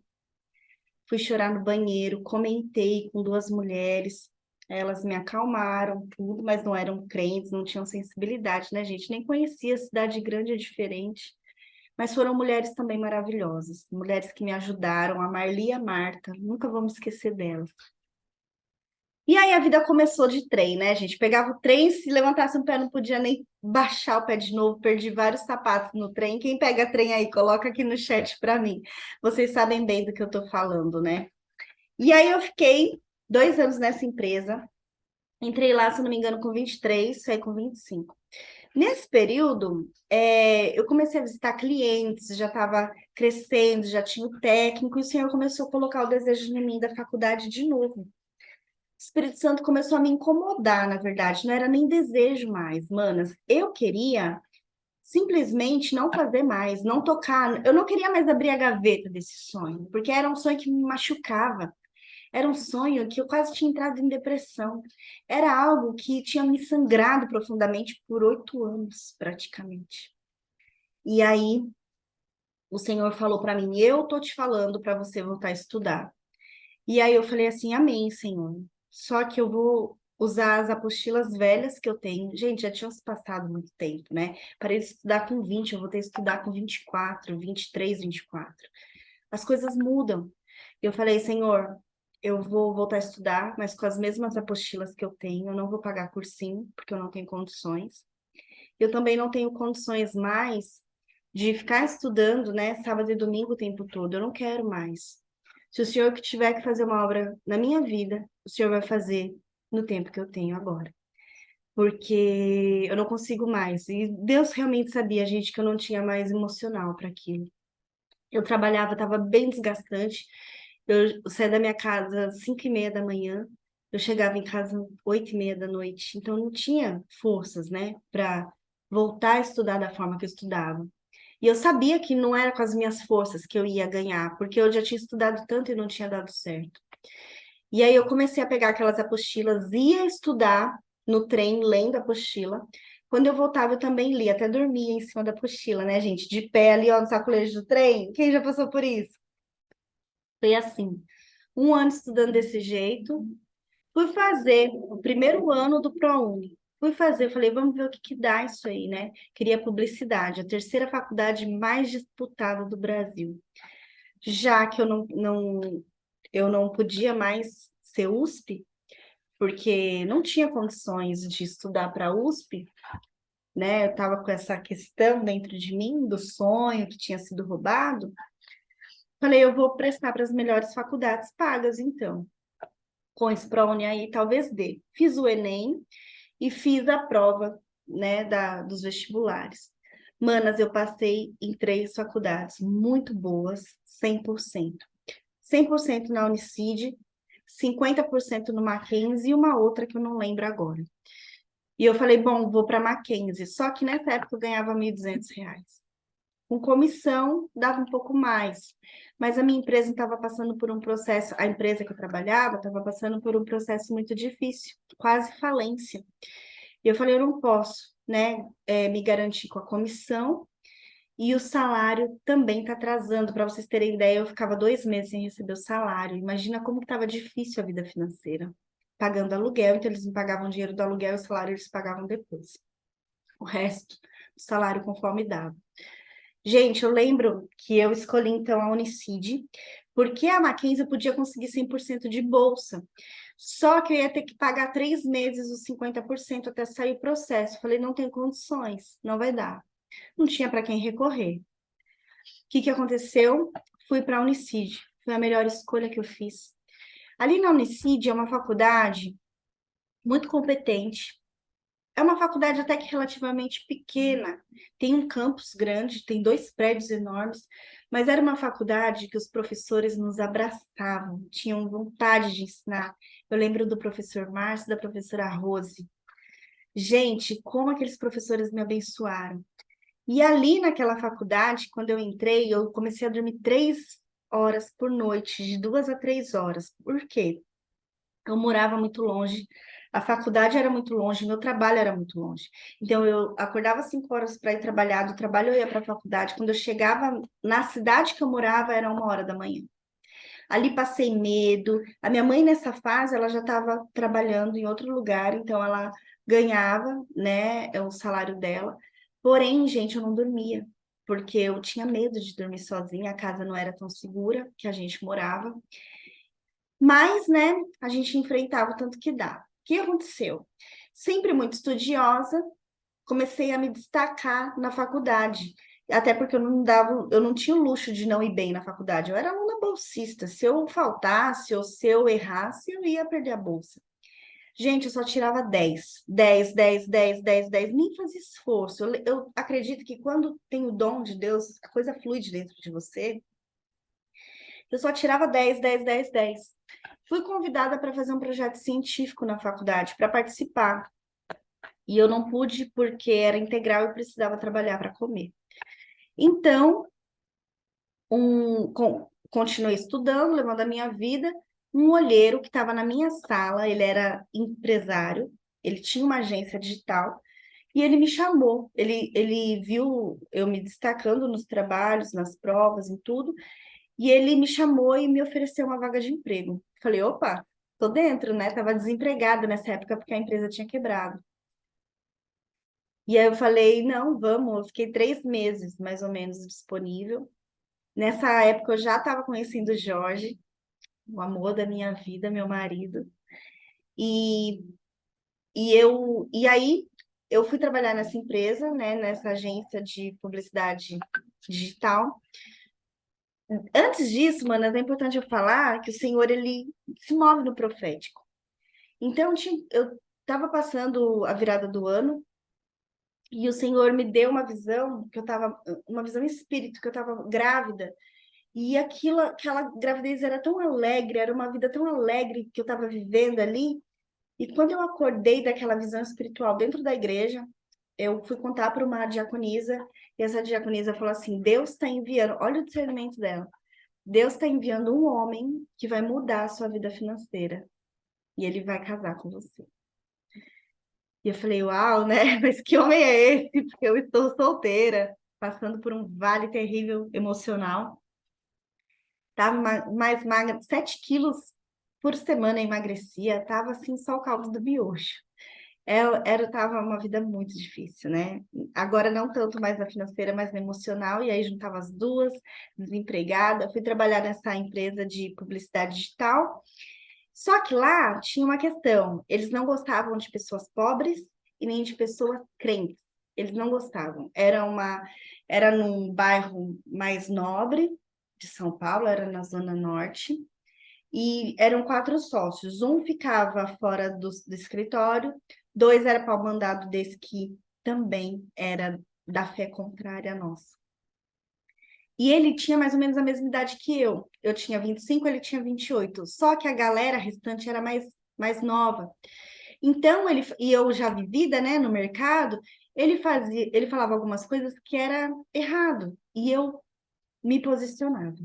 Fui chorar no banheiro, comentei com duas mulheres, elas me acalmaram, tudo, mas não eram crentes, não tinham sensibilidade, né, gente? Nem conhecia, cidade grande é diferente. Mas foram mulheres também maravilhosas, mulheres que me ajudaram, a Marli e a Marta, nunca vou me esquecer delas. E aí a vida começou de trem, né, gente? Pegava o trem, se levantasse um pé, não podia nem baixar o pé de novo, perdi vários sapatos no trem. Quem pega trem aí, coloca aqui no chat para mim. Vocês sabem bem do que eu tô falando, né? E aí eu fiquei 2 anos nessa empresa. Entrei lá, se não me engano, com 23, saí com 25. Nesse período, eu comecei a visitar clientes, já estava crescendo, já tinha o técnico, e o Senhor começou a colocar o desejo em mim da faculdade de novo. O Espírito Santo começou a me incomodar, na verdade, não era nem desejo mais, manas. Eu queria simplesmente não fazer mais, não tocar. Eu não queria mais abrir a gaveta desse sonho, porque era um sonho que me machucava. Era um sonho que eu quase tinha entrado em depressão. Era algo que tinha me sangrado profundamente por 8 anos, praticamente. E aí, o Senhor falou para mim: Eu tô te falando para você voltar a estudar. E aí eu falei assim: Amém, Senhor. Só que eu vou usar as apostilas velhas que eu tenho. Gente, já tinha se passado muito tempo, né? Parei de estudar com 20, eu vou ter que estudar com 24, 23, 24. As coisas mudam. Eu falei, Senhor, eu vou voltar a estudar, mas com as mesmas apostilas que eu tenho, eu não vou pagar cursinho, porque eu não tenho condições. Eu também não tenho condições mais de ficar estudando, né, sábado e domingo o tempo todo. Eu não quero mais. Se o Senhor que tiver que fazer uma obra na minha vida, o Senhor vai fazer no tempo que eu tenho agora. Porque eu não consigo mais. E Deus realmente sabia, gente, que eu não tinha mais emocional para aquilo. Eu trabalhava, estava bem desgastante. Eu saía da minha casa às 5h30 da manhã, eu chegava em casa às 8h30 da noite. Então, eu não tinha forças, né, para voltar a estudar da forma que eu estudava. E eu sabia que não era com as minhas forças que eu ia ganhar, porque eu já tinha estudado tanto e não tinha dado certo. E aí eu comecei a pegar aquelas apostilas, ia estudar no trem, lendo a apostila. Quando eu voltava, eu também lia, até dormia em cima da apostila, né, gente? De pé ali, ó, no sacolejo do trem. Quem já passou por isso? Foi assim. 1 ano estudando desse jeito. Fui fazer o primeiro ano do ProUni. Fui fazer, falei, vamos ver o que que dá isso aí, né? Queria publicidade, a terceira faculdade mais disputada do Brasil. Já que eu não podia mais ser USP, porque não tinha condições de estudar para a USP, né? Eu estava com essa questão dentro de mim, do sonho que tinha sido roubado. Falei, eu vou prestar para as melhores faculdades pagas, então. Com esse ProUni aí, talvez dê. Fiz o Enem e fiz a prova, né, dos vestibulares. Manas, eu passei em 3 faculdades muito boas, 100%. 100% na Unicid, 50% no Mackenzie e uma outra que eu não lembro agora. E eu falei, bom, vou para Mackenzie. Só que nessa época eu ganhava R$ 1.200. Com comissão, dava um pouco mais. Mas a minha empresa estava passando por um processo, a empresa que eu trabalhava estava passando por um processo muito difícil, quase falência. E eu falei, eu não posso, né, me garantir com a comissão e o salário também está atrasando. Para vocês terem ideia, eu ficava 2 meses sem receber o salário. Imagina como estava difícil a vida financeira. Pagando aluguel, então eles me pagavam o dinheiro do aluguel e o salário eles pagavam depois. O resto, o salário conforme dava. Gente, eu lembro que eu escolhi então a Unicid, porque a Mackenzie eu podia conseguir 100% de bolsa. Só que eu ia ter que pagar 3 meses os 50% até sair o processo. Falei, não tem condições, não vai dar. Não tinha para quem recorrer. O que aconteceu? Fui para a Unicid. Foi a melhor escolha que eu fiz. Ali na Unicid é uma faculdade muito competente. É uma faculdade até que relativamente pequena. Tem um campus grande, tem 2 prédios enormes, mas era uma faculdade que os professores nos abraçavam, tinham vontade de ensinar. Eu lembro do professor Márcio e da professora Rose. Gente, como aqueles professores me abençoaram. E ali naquela faculdade, quando eu entrei, eu comecei a dormir 3 horas por noite, de 2 a 3 horas. Por quê? Eu morava muito longe A faculdade era muito longe, meu trabalho era muito longe. Então, eu acordava 5 horas para ir trabalhar, do trabalho eu ia para a faculdade. Quando eu chegava na cidade que eu morava, era 1 hora da manhã. Ali passei medo. A minha mãe, nessa fase, ela já estava trabalhando em outro lugar, então ela ganhava, né, o salário dela. Porém, gente, eu não dormia, porque eu tinha medo de dormir sozinha, a casa não era tão segura que a gente morava. Mas, né, a gente enfrentava o tanto que dá. O que aconteceu? Sempre muito estudiosa, comecei a me destacar na faculdade. Até porque eu não tinha o luxo de não ir bem na faculdade. Eu era aluna bolsista. Se eu faltasse ou se eu errasse, eu ia perder a bolsa. Gente, eu só tirava 10, 10, 10, 10, 10, 10. Nem fazia esforço. Eu acredito que quando tem o dom de Deus, a coisa flui de dentro de você. Eu só tirava 10, 10, 10, 10. Fui convidada para fazer um projeto científico na faculdade, para participar. E eu não pude porque era integral e precisava trabalhar para comer. Então, continuei estudando, levando a minha vida. Um olheiro que estava na minha sala, ele era empresário, ele tinha uma agência digital, e ele me chamou. Ele viu eu me destacando nos trabalhos, nas provas, em tudo, e ele me chamou e me ofereceu uma vaga de emprego. Falei, opa, tô dentro, né? Tava desempregada nessa época porque a empresa tinha quebrado. E aí eu falei, não, vamos. Eu fiquei 3 meses, mais ou menos, disponível. Nessa época eu já estava conhecendo o Jorge, o amor da minha vida, meu marido. E, e aí eu fui trabalhar nessa empresa, né, nessa agência de publicidade digital. Antes disso, mano, é importante eu falar que o Senhor, ele se move no profético. Então, eu estava passando a virada do ano e o Senhor me deu uma visão, que eu estava, uma visão em espírito, que eu estava grávida. E aquela gravidez era tão alegre, era uma vida tão alegre que eu estava vivendo ali. E quando eu acordei daquela visão espiritual dentro da igreja, eu fui contar para uma diaconisa, e essa diaconisa falou assim: Deus está enviando, olha o discernimento dela, Deus está enviando um homem que vai mudar a sua vida financeira, e ele vai casar com você. E eu falei, uau, né? Mas que homem é esse? Porque eu estou solteira, passando por um vale terrível emocional. Tava mais magra, 7 quilos por semana eu emagrecia, tava assim só o caldo do miojo. Tava uma vida muito difícil, né? Agora não tanto mais na financeira, mas na emocional, e aí juntava as duas, desempregada, fui trabalhar nessa empresa de publicidade digital. Só que lá tinha uma questão, eles não gostavam de pessoas pobres e nem de pessoas crentes. Eles não gostavam. Era num bairro mais nobre de São Paulo, era na Zona Norte, e eram 4 sócios. Um ficava fora do escritório, 2 era para o mandado desse que também era da fé contrária à nossa. E ele tinha mais ou menos a mesma idade que eu. Eu tinha 25, ele tinha 28. Só que a galera restante era mais nova. Então, e eu já vivida, né, no mercado, ele falava algumas coisas que era errado. E eu me posicionava.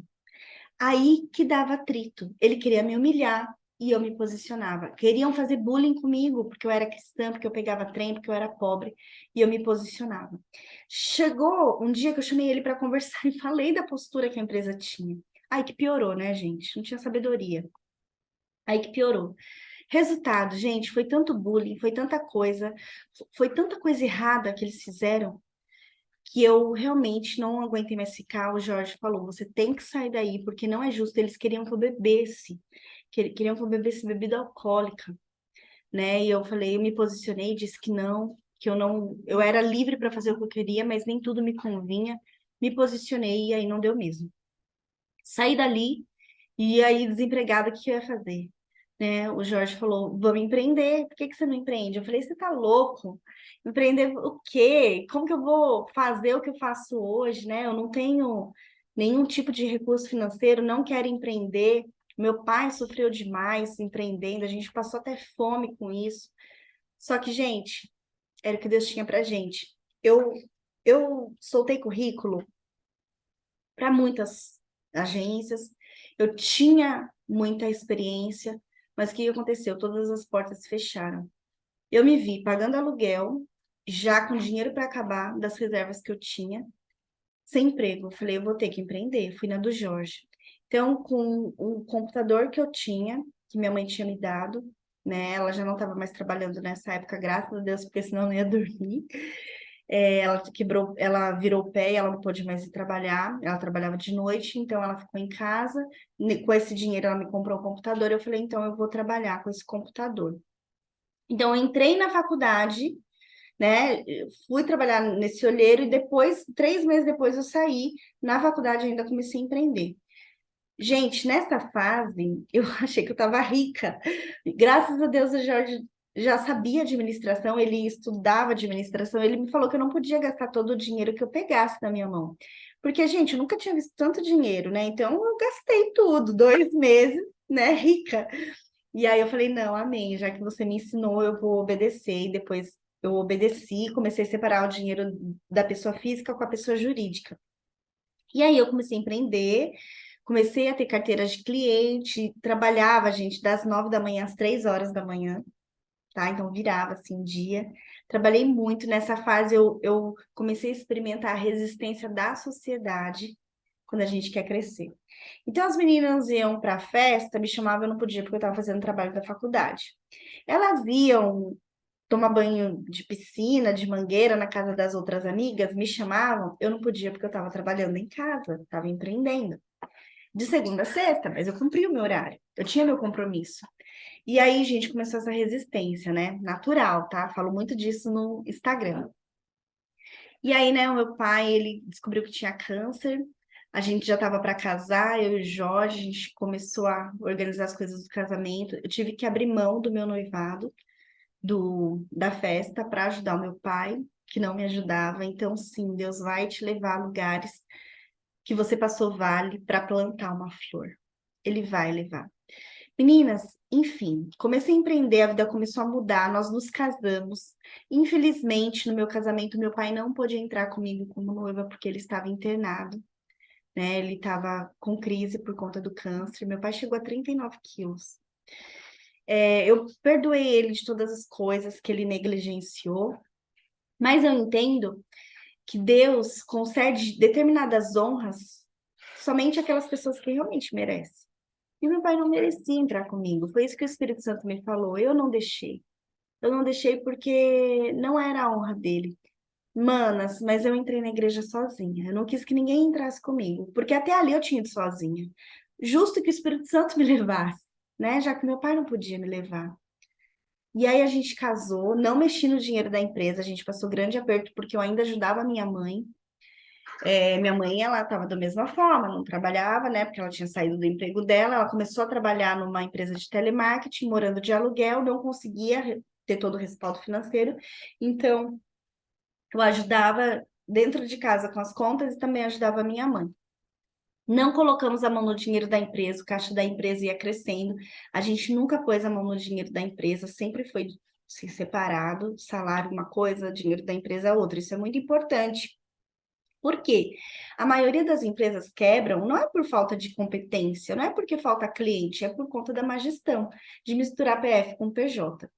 Aí que dava atrito. Ele queria me humilhar e eu me posicionava. Queriam fazer bullying comigo, porque eu era cristã, porque eu pegava trem, porque eu era pobre, e eu me posicionava. Chegou um dia que eu chamei ele para conversar e falei da postura que a empresa tinha. Aí que piorou, né, gente? Não tinha sabedoria. Aí que piorou. Resultado, gente, foi tanto bullying, foi tanta coisa errada que eles fizeram que eu realmente não aguentei mais ficar. O Jorge falou: você tem que sair daí, porque não é justo. Eles queriam que eu bebesse, queriam que eu bebesse bebida alcoólica, né? E eu falei, eu me posicionei, disse que não, que eu não, eu era livre para fazer o que eu queria, mas nem tudo me convinha. Me posicionei e aí não deu mesmo. Saí dali e aí desempregada, o que eu ia fazer? Né? O Jorge falou, vamos empreender, por que que você não empreende? Eu falei, você tá louco? Empreender o quê? Como que eu vou fazer o que eu faço hoje, né? Eu não tenho nenhum tipo de recurso financeiro, não quero empreender. Meu pai sofreu demais empreendendo, a gente passou até fome com isso. Só que, gente, era o que Deus tinha pra gente. Eu, eu soltei currículo para muitas agências, eu tinha muita experiência, mas o que aconteceu? Todas as portas se fecharam. Eu me vi pagando aluguel, já com dinheiro para acabar das reservas que eu tinha, sem emprego. Eu falei, eu vou ter que empreender. Fui na do Jorge. Então, com o computador que eu tinha, que minha mãe tinha me dado, né? Ela já não estava mais trabalhando nessa época, graças a Deus, porque senão eu não ia dormir. Ela quebrou, ela virou o pé e ela não pôde mais ir trabalhar. Ela trabalhava de noite, então ela ficou em casa. Com esse dinheiro, ela me comprou um computador. Eu falei, então eu vou trabalhar com esse computador. Então, eu entrei na faculdade, né? Fui trabalhar nesse olheiro e depois, 3 meses depois, eu saí. Na faculdade ainda comecei a empreender. Gente, nessa fase, eu achei que eu estava rica. Graças a Deus, o Jorge já sabia administração, ele estudava administração, ele me falou que eu não podia gastar todo o dinheiro que eu pegasse na minha mão. Porque, gente, eu nunca tinha visto tanto dinheiro, né? Então, eu gastei tudo, 2 meses, né, rica. E aí eu falei, não, amém, já que você me ensinou, eu vou obedecer. E depois eu obedeci, comecei a separar o dinheiro da pessoa física com a pessoa jurídica. E aí eu comecei a empreender, comecei a ter carteira de cliente, trabalhava, gente, das 9 da manhã às 3 horas da manhã, tá? Então virava assim dia. Trabalhei muito nessa fase, eu comecei a experimentar a resistência da sociedade quando a gente quer crescer. Então as meninas iam para a festa, me chamavam, eu não podia porque eu estava fazendo trabalho da faculdade. Elas iam tomar banho de piscina, de mangueira na casa das outras amigas, me chamavam, eu não podia porque eu estava trabalhando em casa, estava empreendendo. De segunda a sexta, mas eu cumpri o meu horário, eu tinha meu compromisso. E aí, gente, começou essa resistência, né? Natural, tá? Falo muito disso no Instagram. E aí, né, o meu pai, ele descobriu que tinha câncer. A gente já estava para casar, eu e o Jorge, a gente começou a organizar as coisas do casamento. Eu tive que abrir mão do meu noivado, da festa, para ajudar o meu pai, que não me ajudava. Então, sim, Deus vai te levar a lugares que você passou vale para plantar uma flor. Ele vai levar. Meninas, enfim, comecei a empreender, a vida começou a mudar, nós nos casamos. Infelizmente, no meu casamento, meu pai não pôde entrar comigo como noiva porque ele estava internado, né? Ele estava com crise por conta do câncer. Meu pai chegou a 39 quilos. Eu perdoei ele de todas as coisas que ele negligenciou, mas eu entendo que Deus concede determinadas honras somente àquelas pessoas que realmente merecem. E meu pai não merecia entrar comigo. Foi isso que o Espírito Santo me falou. Eu não deixei. Eu não deixei porque não era a honra dele. Manas, mas eu entrei na igreja sozinha. Eu não quis que ninguém entrasse comigo, porque até ali eu tinha ido sozinha. Justo que o Espírito Santo me levasse, né? Já que meu pai não podia me levar. E aí a gente casou, não mexi no dinheiro da empresa, a gente passou grande aperto porque eu ainda ajudava a minha mãe. Minha mãe, ela estava da mesma forma, não trabalhava, né? Porque ela tinha saído do emprego dela, ela começou a trabalhar numa empresa de telemarketing, morando de aluguel, não conseguia ter todo o respaldo financeiro. Então, eu ajudava dentro de casa com as contas e também ajudava a minha mãe. Não colocamos a mão no dinheiro da empresa, o caixa da empresa ia crescendo. A gente nunca pôs a mão no dinheiro da empresa, sempre foi separado, salário uma coisa, dinheiro da empresa outra. Isso é muito importante. Por quê? A maioria das empresas quebram não é por falta de competência, não é porque falta cliente, é por conta da má gestão, de misturar PF com PJ.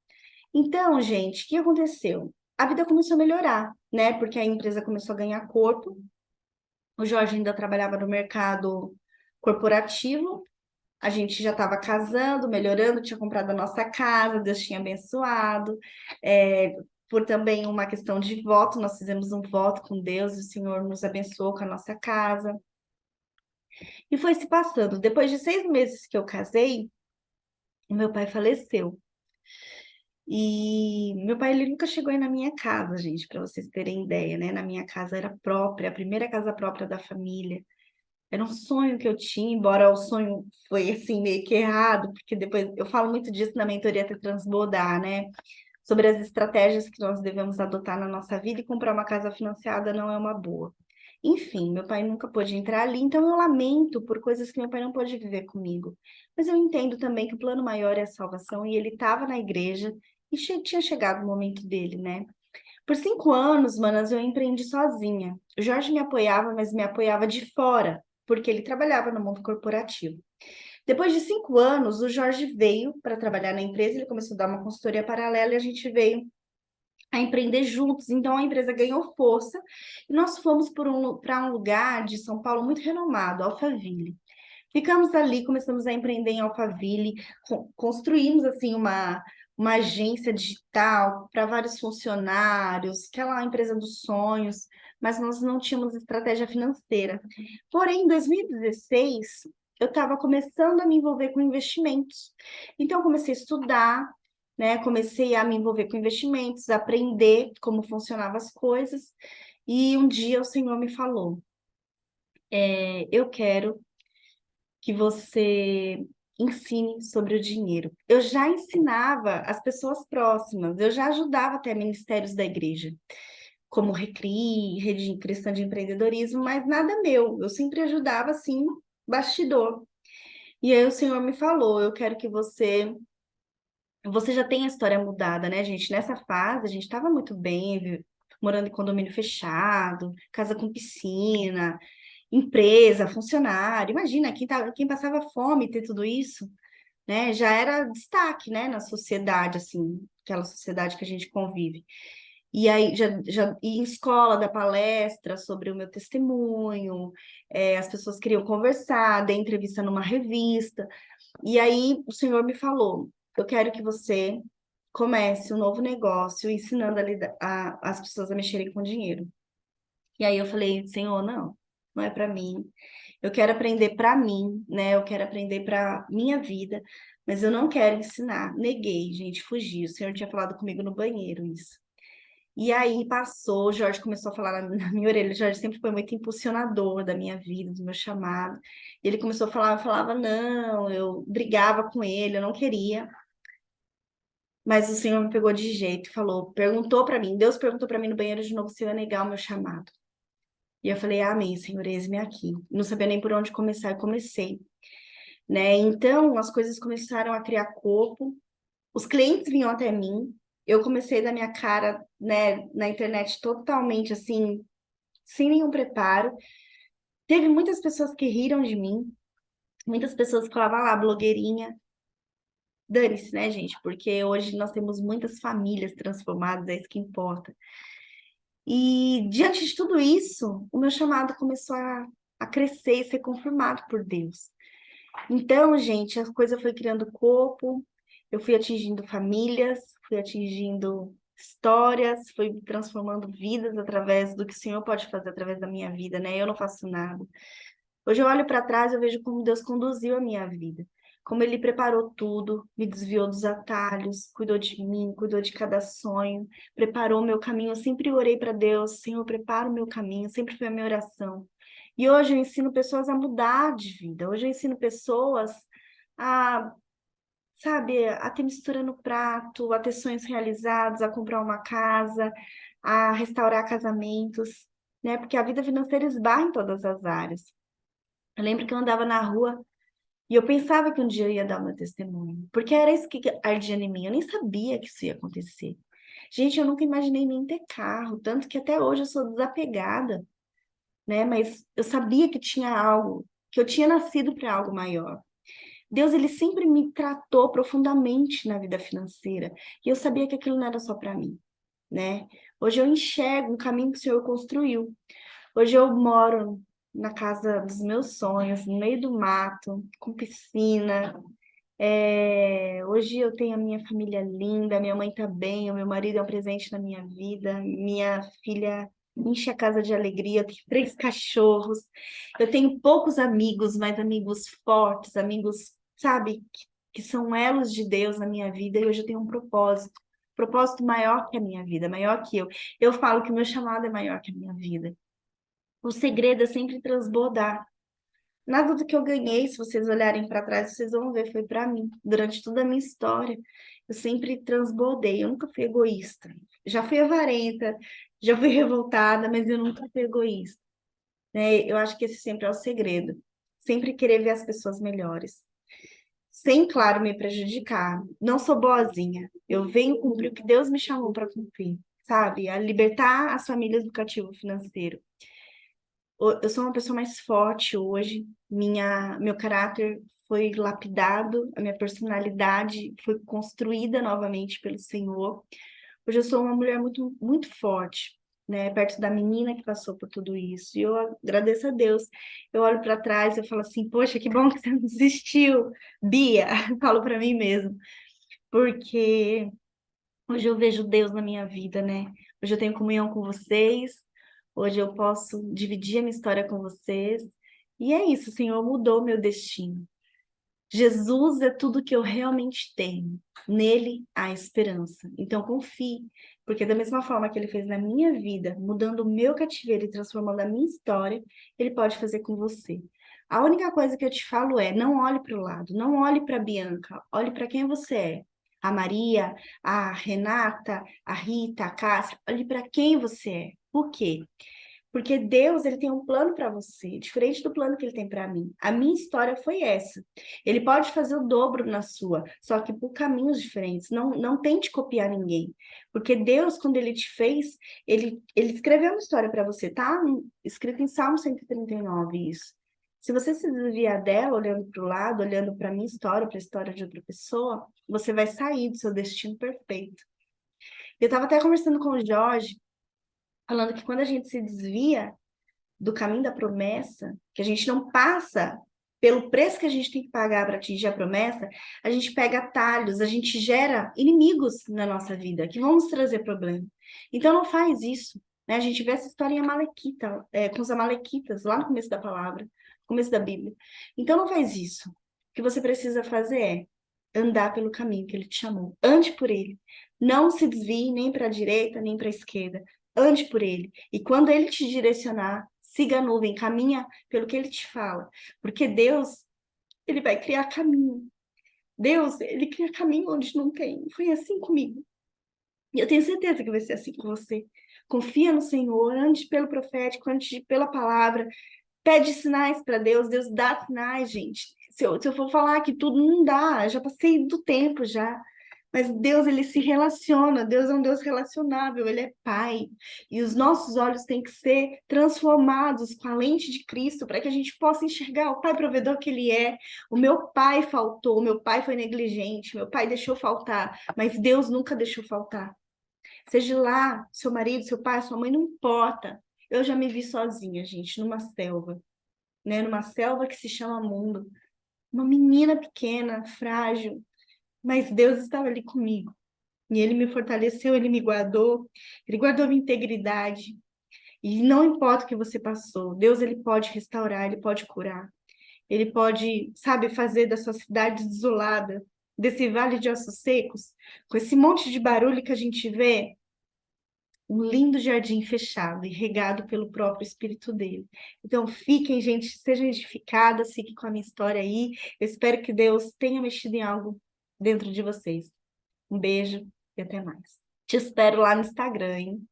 Então, gente, o que aconteceu? A vida começou a melhorar, né? Porque a empresa começou a ganhar corpo. O Jorge ainda trabalhava no mercado corporativo. A gente já estava casando, melhorando, tinha comprado a nossa casa, Deus tinha abençoado. É, por também uma questão de voto, nós fizemos um voto com Deus e o Senhor nos abençoou com a nossa casa. E foi se passando. Depois de 6 meses que eu casei, o meu pai faleceu. E meu pai, ele nunca chegou aí na minha casa, gente, para vocês terem ideia, né? Na minha casa era própria, a primeira casa própria da família. Era um sonho que eu tinha, embora o sonho foi assim meio que errado, porque depois eu falo muito disso na mentoria Te Transbordar, né? Sobre as estratégias que nós devemos adotar na nossa vida e comprar uma casa financiada não é uma boa. Enfim, meu pai nunca pôde entrar ali, então eu lamento por coisas que meu pai não pôde viver comigo. Mas eu entendo também que o plano maior é a salvação e ele estava na igreja e tinha chegado o momento dele, né? Por 5 anos, manas, eu empreendi sozinha. O Jorge me apoiava, mas me apoiava de fora, porque ele trabalhava no mundo corporativo. Depois de 5 anos, o Jorge veio para trabalhar na empresa, ele começou a dar uma consultoria paralela e a gente veio a empreender juntos. Então a empresa ganhou força e nós fomos para um lugar de São Paulo muito renomado, Alphaville. Ficamos ali, começamos a empreender em Alphaville, construímos assim uma agência digital para vários funcionários, aquela empresa dos sonhos, mas nós não tínhamos estratégia financeira. Porém, em 2016, eu estava começando a me envolver com investimentos. Então, eu comecei a estudar, né? Comecei a me envolver com investimentos, aprender como funcionavam as coisas. E um dia o Senhor me falou: eu quero que você ensine sobre o dinheiro. Eu já ensinava as pessoas próximas, eu já ajudava até ministérios da igreja, como Recri, Rede Cristã de Empreendedorismo, mas nada meu. Eu sempre ajudava assim, bastidor. E aí o Senhor me falou: eu quero que você já tem a história mudada, né, gente? Nessa fase, a gente estava muito bem, morando em condomínio fechado, casa com piscina, empresa, funcionário. Imagina, quem passava fome ter tudo isso, né? Já era destaque, né, na sociedade, assim, aquela sociedade que a gente convive. E aí, já ia em escola, dar palestra sobre o meu testemunho, as pessoas queriam conversar, dei entrevista numa revista. E aí, o senhor me falou: eu quero que você comece um novo negócio ensinando as pessoas a mexerem com dinheiro. E aí eu falei: Senhor, não, não é para mim. Eu quero aprender para mim, né? Eu quero aprender para minha vida, mas eu não quero ensinar. Neguei, gente, fugi. O Senhor tinha falado comigo no banheiro isso. E aí passou, o Jorge começou a falar na minha orelha. O Jorge sempre foi muito impulsionador da minha vida, do meu chamado. E ele começou a falar, eu falava não, eu brigava com ele, eu não queria. Mas o Senhor me pegou de jeito, falou, perguntou para mim, Deus perguntou para mim no banheiro de novo se eu ia negar o meu chamado. E eu falei: amém, Senhor, eis-me aqui. Não sabia nem por onde começar, e comecei, né? Então, as coisas começaram a criar corpo, os clientes vinham até mim, eu comecei da minha cara, né, na internet totalmente assim, sem nenhum preparo. Teve muitas pessoas que riram de mim, muitas pessoas que falavam: lá, blogueirinha. Dane-se, né, gente? Porque hoje nós temos muitas famílias transformadas, é isso que importa. E diante de tudo isso, o meu chamado começou a crescer e ser confirmado por Deus. Então, gente, a coisa foi criando corpo, eu fui atingindo famílias, fui atingindo histórias, fui transformando vidas através do que o Senhor pode fazer através da minha vida, né? Eu não faço nada. Hoje eu olho para trás, eu vejo como Deus conduziu a minha vida, como Ele preparou tudo, me desviou dos atalhos, cuidou de mim, cuidou de cada sonho, preparou o meu caminho. Eu sempre orei para Deus: Senhor, prepara o meu caminho, sempre foi a minha oração. E hoje eu ensino pessoas a mudar de vida, hoje eu ensino pessoas a, sabe, a ter mistura no prato, a ter sonhos realizados, a comprar uma casa, a restaurar casamentos, né? Porque a vida financeira esbarra em todas as áreas. Eu lembro que eu andava na rua e eu pensava que um dia eu ia dar o meu testemunho, porque era isso que ardia em mim. Eu nem sabia que isso ia acontecer. Gente, eu nunca imaginei nem ter carro, tanto que até hoje eu sou desapegada, né? Mas eu sabia que tinha algo, que eu tinha nascido para algo maior. Deus, ele sempre me tratou profundamente na vida financeira, e eu sabia que aquilo não era só para mim, né? Hoje eu enxergo um caminho que o Senhor construiu. Hoje eu moro na casa dos meus sonhos, no meio do mato, com piscina. Hoje eu tenho a minha família linda, minha mãe tá bem, o meu marido é um presente na minha vida, minha filha enche a casa de alegria, eu tenho 3 cachorros. Eu tenho poucos amigos, mas amigos fortes, amigos, sabe, que são elos de Deus na minha vida, e hoje eu tenho um propósito maior que a minha vida, maior que eu. Eu falo que o meu chamado é maior que a minha vida. O segredo é sempre transbordar. Nada do que eu ganhei, se vocês olharem para trás, vocês vão ver, foi para mim. Durante toda a minha história, eu sempre transbordei. Eu nunca fui egoísta. Já fui avarenta, já fui revoltada, mas eu nunca fui egoísta, né? Eu acho que esse sempre é o segredo. Sempre querer ver as pessoas melhores. Sem, claro, me prejudicar. Não sou boazinha. Eu venho cumprir o que Deus me chamou para cumprir, sabe? A libertar as famílias do cativo financeiro. Eu sou uma pessoa mais forte hoje, meu caráter foi lapidado, a minha personalidade foi construída novamente pelo Senhor. Hoje eu sou uma mulher muito, muito forte, né? Perto da menina que passou por tudo isso. E eu agradeço a Deus. Eu olho para trás e eu falo assim, poxa, que bom que você não desistiu, Bia. Falo para mim mesmo, porque hoje eu vejo Deus na minha vida, né? Hoje eu tenho comunhão com vocês, hoje eu posso dividir a minha história com vocês. E é isso, o Senhor mudou meu destino. Jesus é tudo que eu realmente tenho. Nele há esperança. Então confie, porque da mesma forma que ele fez na minha vida, mudando o meu cativeiro e transformando a minha história, ele pode fazer com você. A única coisa que eu te falo é: não olhe para o lado, não olhe para a Bianca, olhe para quem você é. A Maria, a Renata, a Rita, a Cássia, olhe para quem você é. Por quê? Porque Deus, ele tem um plano para você, diferente do plano que ele tem para mim. A minha história foi essa. Ele pode fazer o dobro na sua, só que por caminhos diferentes. Não tente copiar ninguém. Porque Deus, quando ele te fez, ele escreveu uma história para você, tá? Escrito em Salmo 139, isso. Se você se desviar dela, olhando para o lado, olhando para a minha história, para a história de outra pessoa, você vai sair do seu destino perfeito. Eu estava até conversando com o Jorge, falando que quando a gente se desvia do caminho da promessa, que a gente não passa pelo preço que a gente tem que pagar para atingir a promessa, a gente pega atalhos, a gente gera inimigos na nossa vida que vão nos trazer problema. Então não faz isso, né? A gente vê essa história em Amalequita, com os amalequitas, lá no começo da palavra, no começo da Bíblia. Então não faz isso. O que você precisa fazer é andar pelo caminho que ele te chamou. Ande por ele. Não se desvie nem para a direita, nem para a esquerda. Ande por ele. E quando ele te direcionar, siga a nuvem, caminha pelo que ele te fala. Porque Deus, ele vai criar caminho. Deus, ele cria caminho onde não tem. Foi assim comigo. E eu tenho certeza que vai ser assim com você. Confia no Senhor, ande pelo profético, ande pela palavra. Pede sinais para Deus, Deus dá sinais, gente. Se eu for falar que tudo não dá, já passei do tempo já. Mas Deus, ele se relaciona, Deus é um Deus relacionável, ele é Pai. E os nossos olhos têm que ser transformados com a lente de Cristo para que a gente possa enxergar o Pai provedor que ele é. O meu pai faltou, o meu pai foi negligente, meu pai deixou faltar, mas Deus nunca deixou faltar. Seja lá seu marido, seu pai, sua mãe, não importa. Eu já me vi sozinha, gente, numa selva, né? Numa selva que se chama mundo. Uma menina pequena, frágil, mas Deus estava ali comigo. E ele me fortaleceu, ele me guardou, ele guardou minha integridade. E não importa o que você passou, Deus, ele pode restaurar, ele pode curar. Ele pode, sabe, fazer da sua cidade desolada, desse vale de ossos secos, com esse monte de barulho que a gente vê, um lindo jardim fechado e regado pelo próprio Espírito dele. Então, fiquem, gente, sejam edificadas, fiquem com a minha história aí. Eu espero que Deus tenha mexido em algo dentro de vocês. Um beijo e até mais. Te espero lá no Instagram, hein?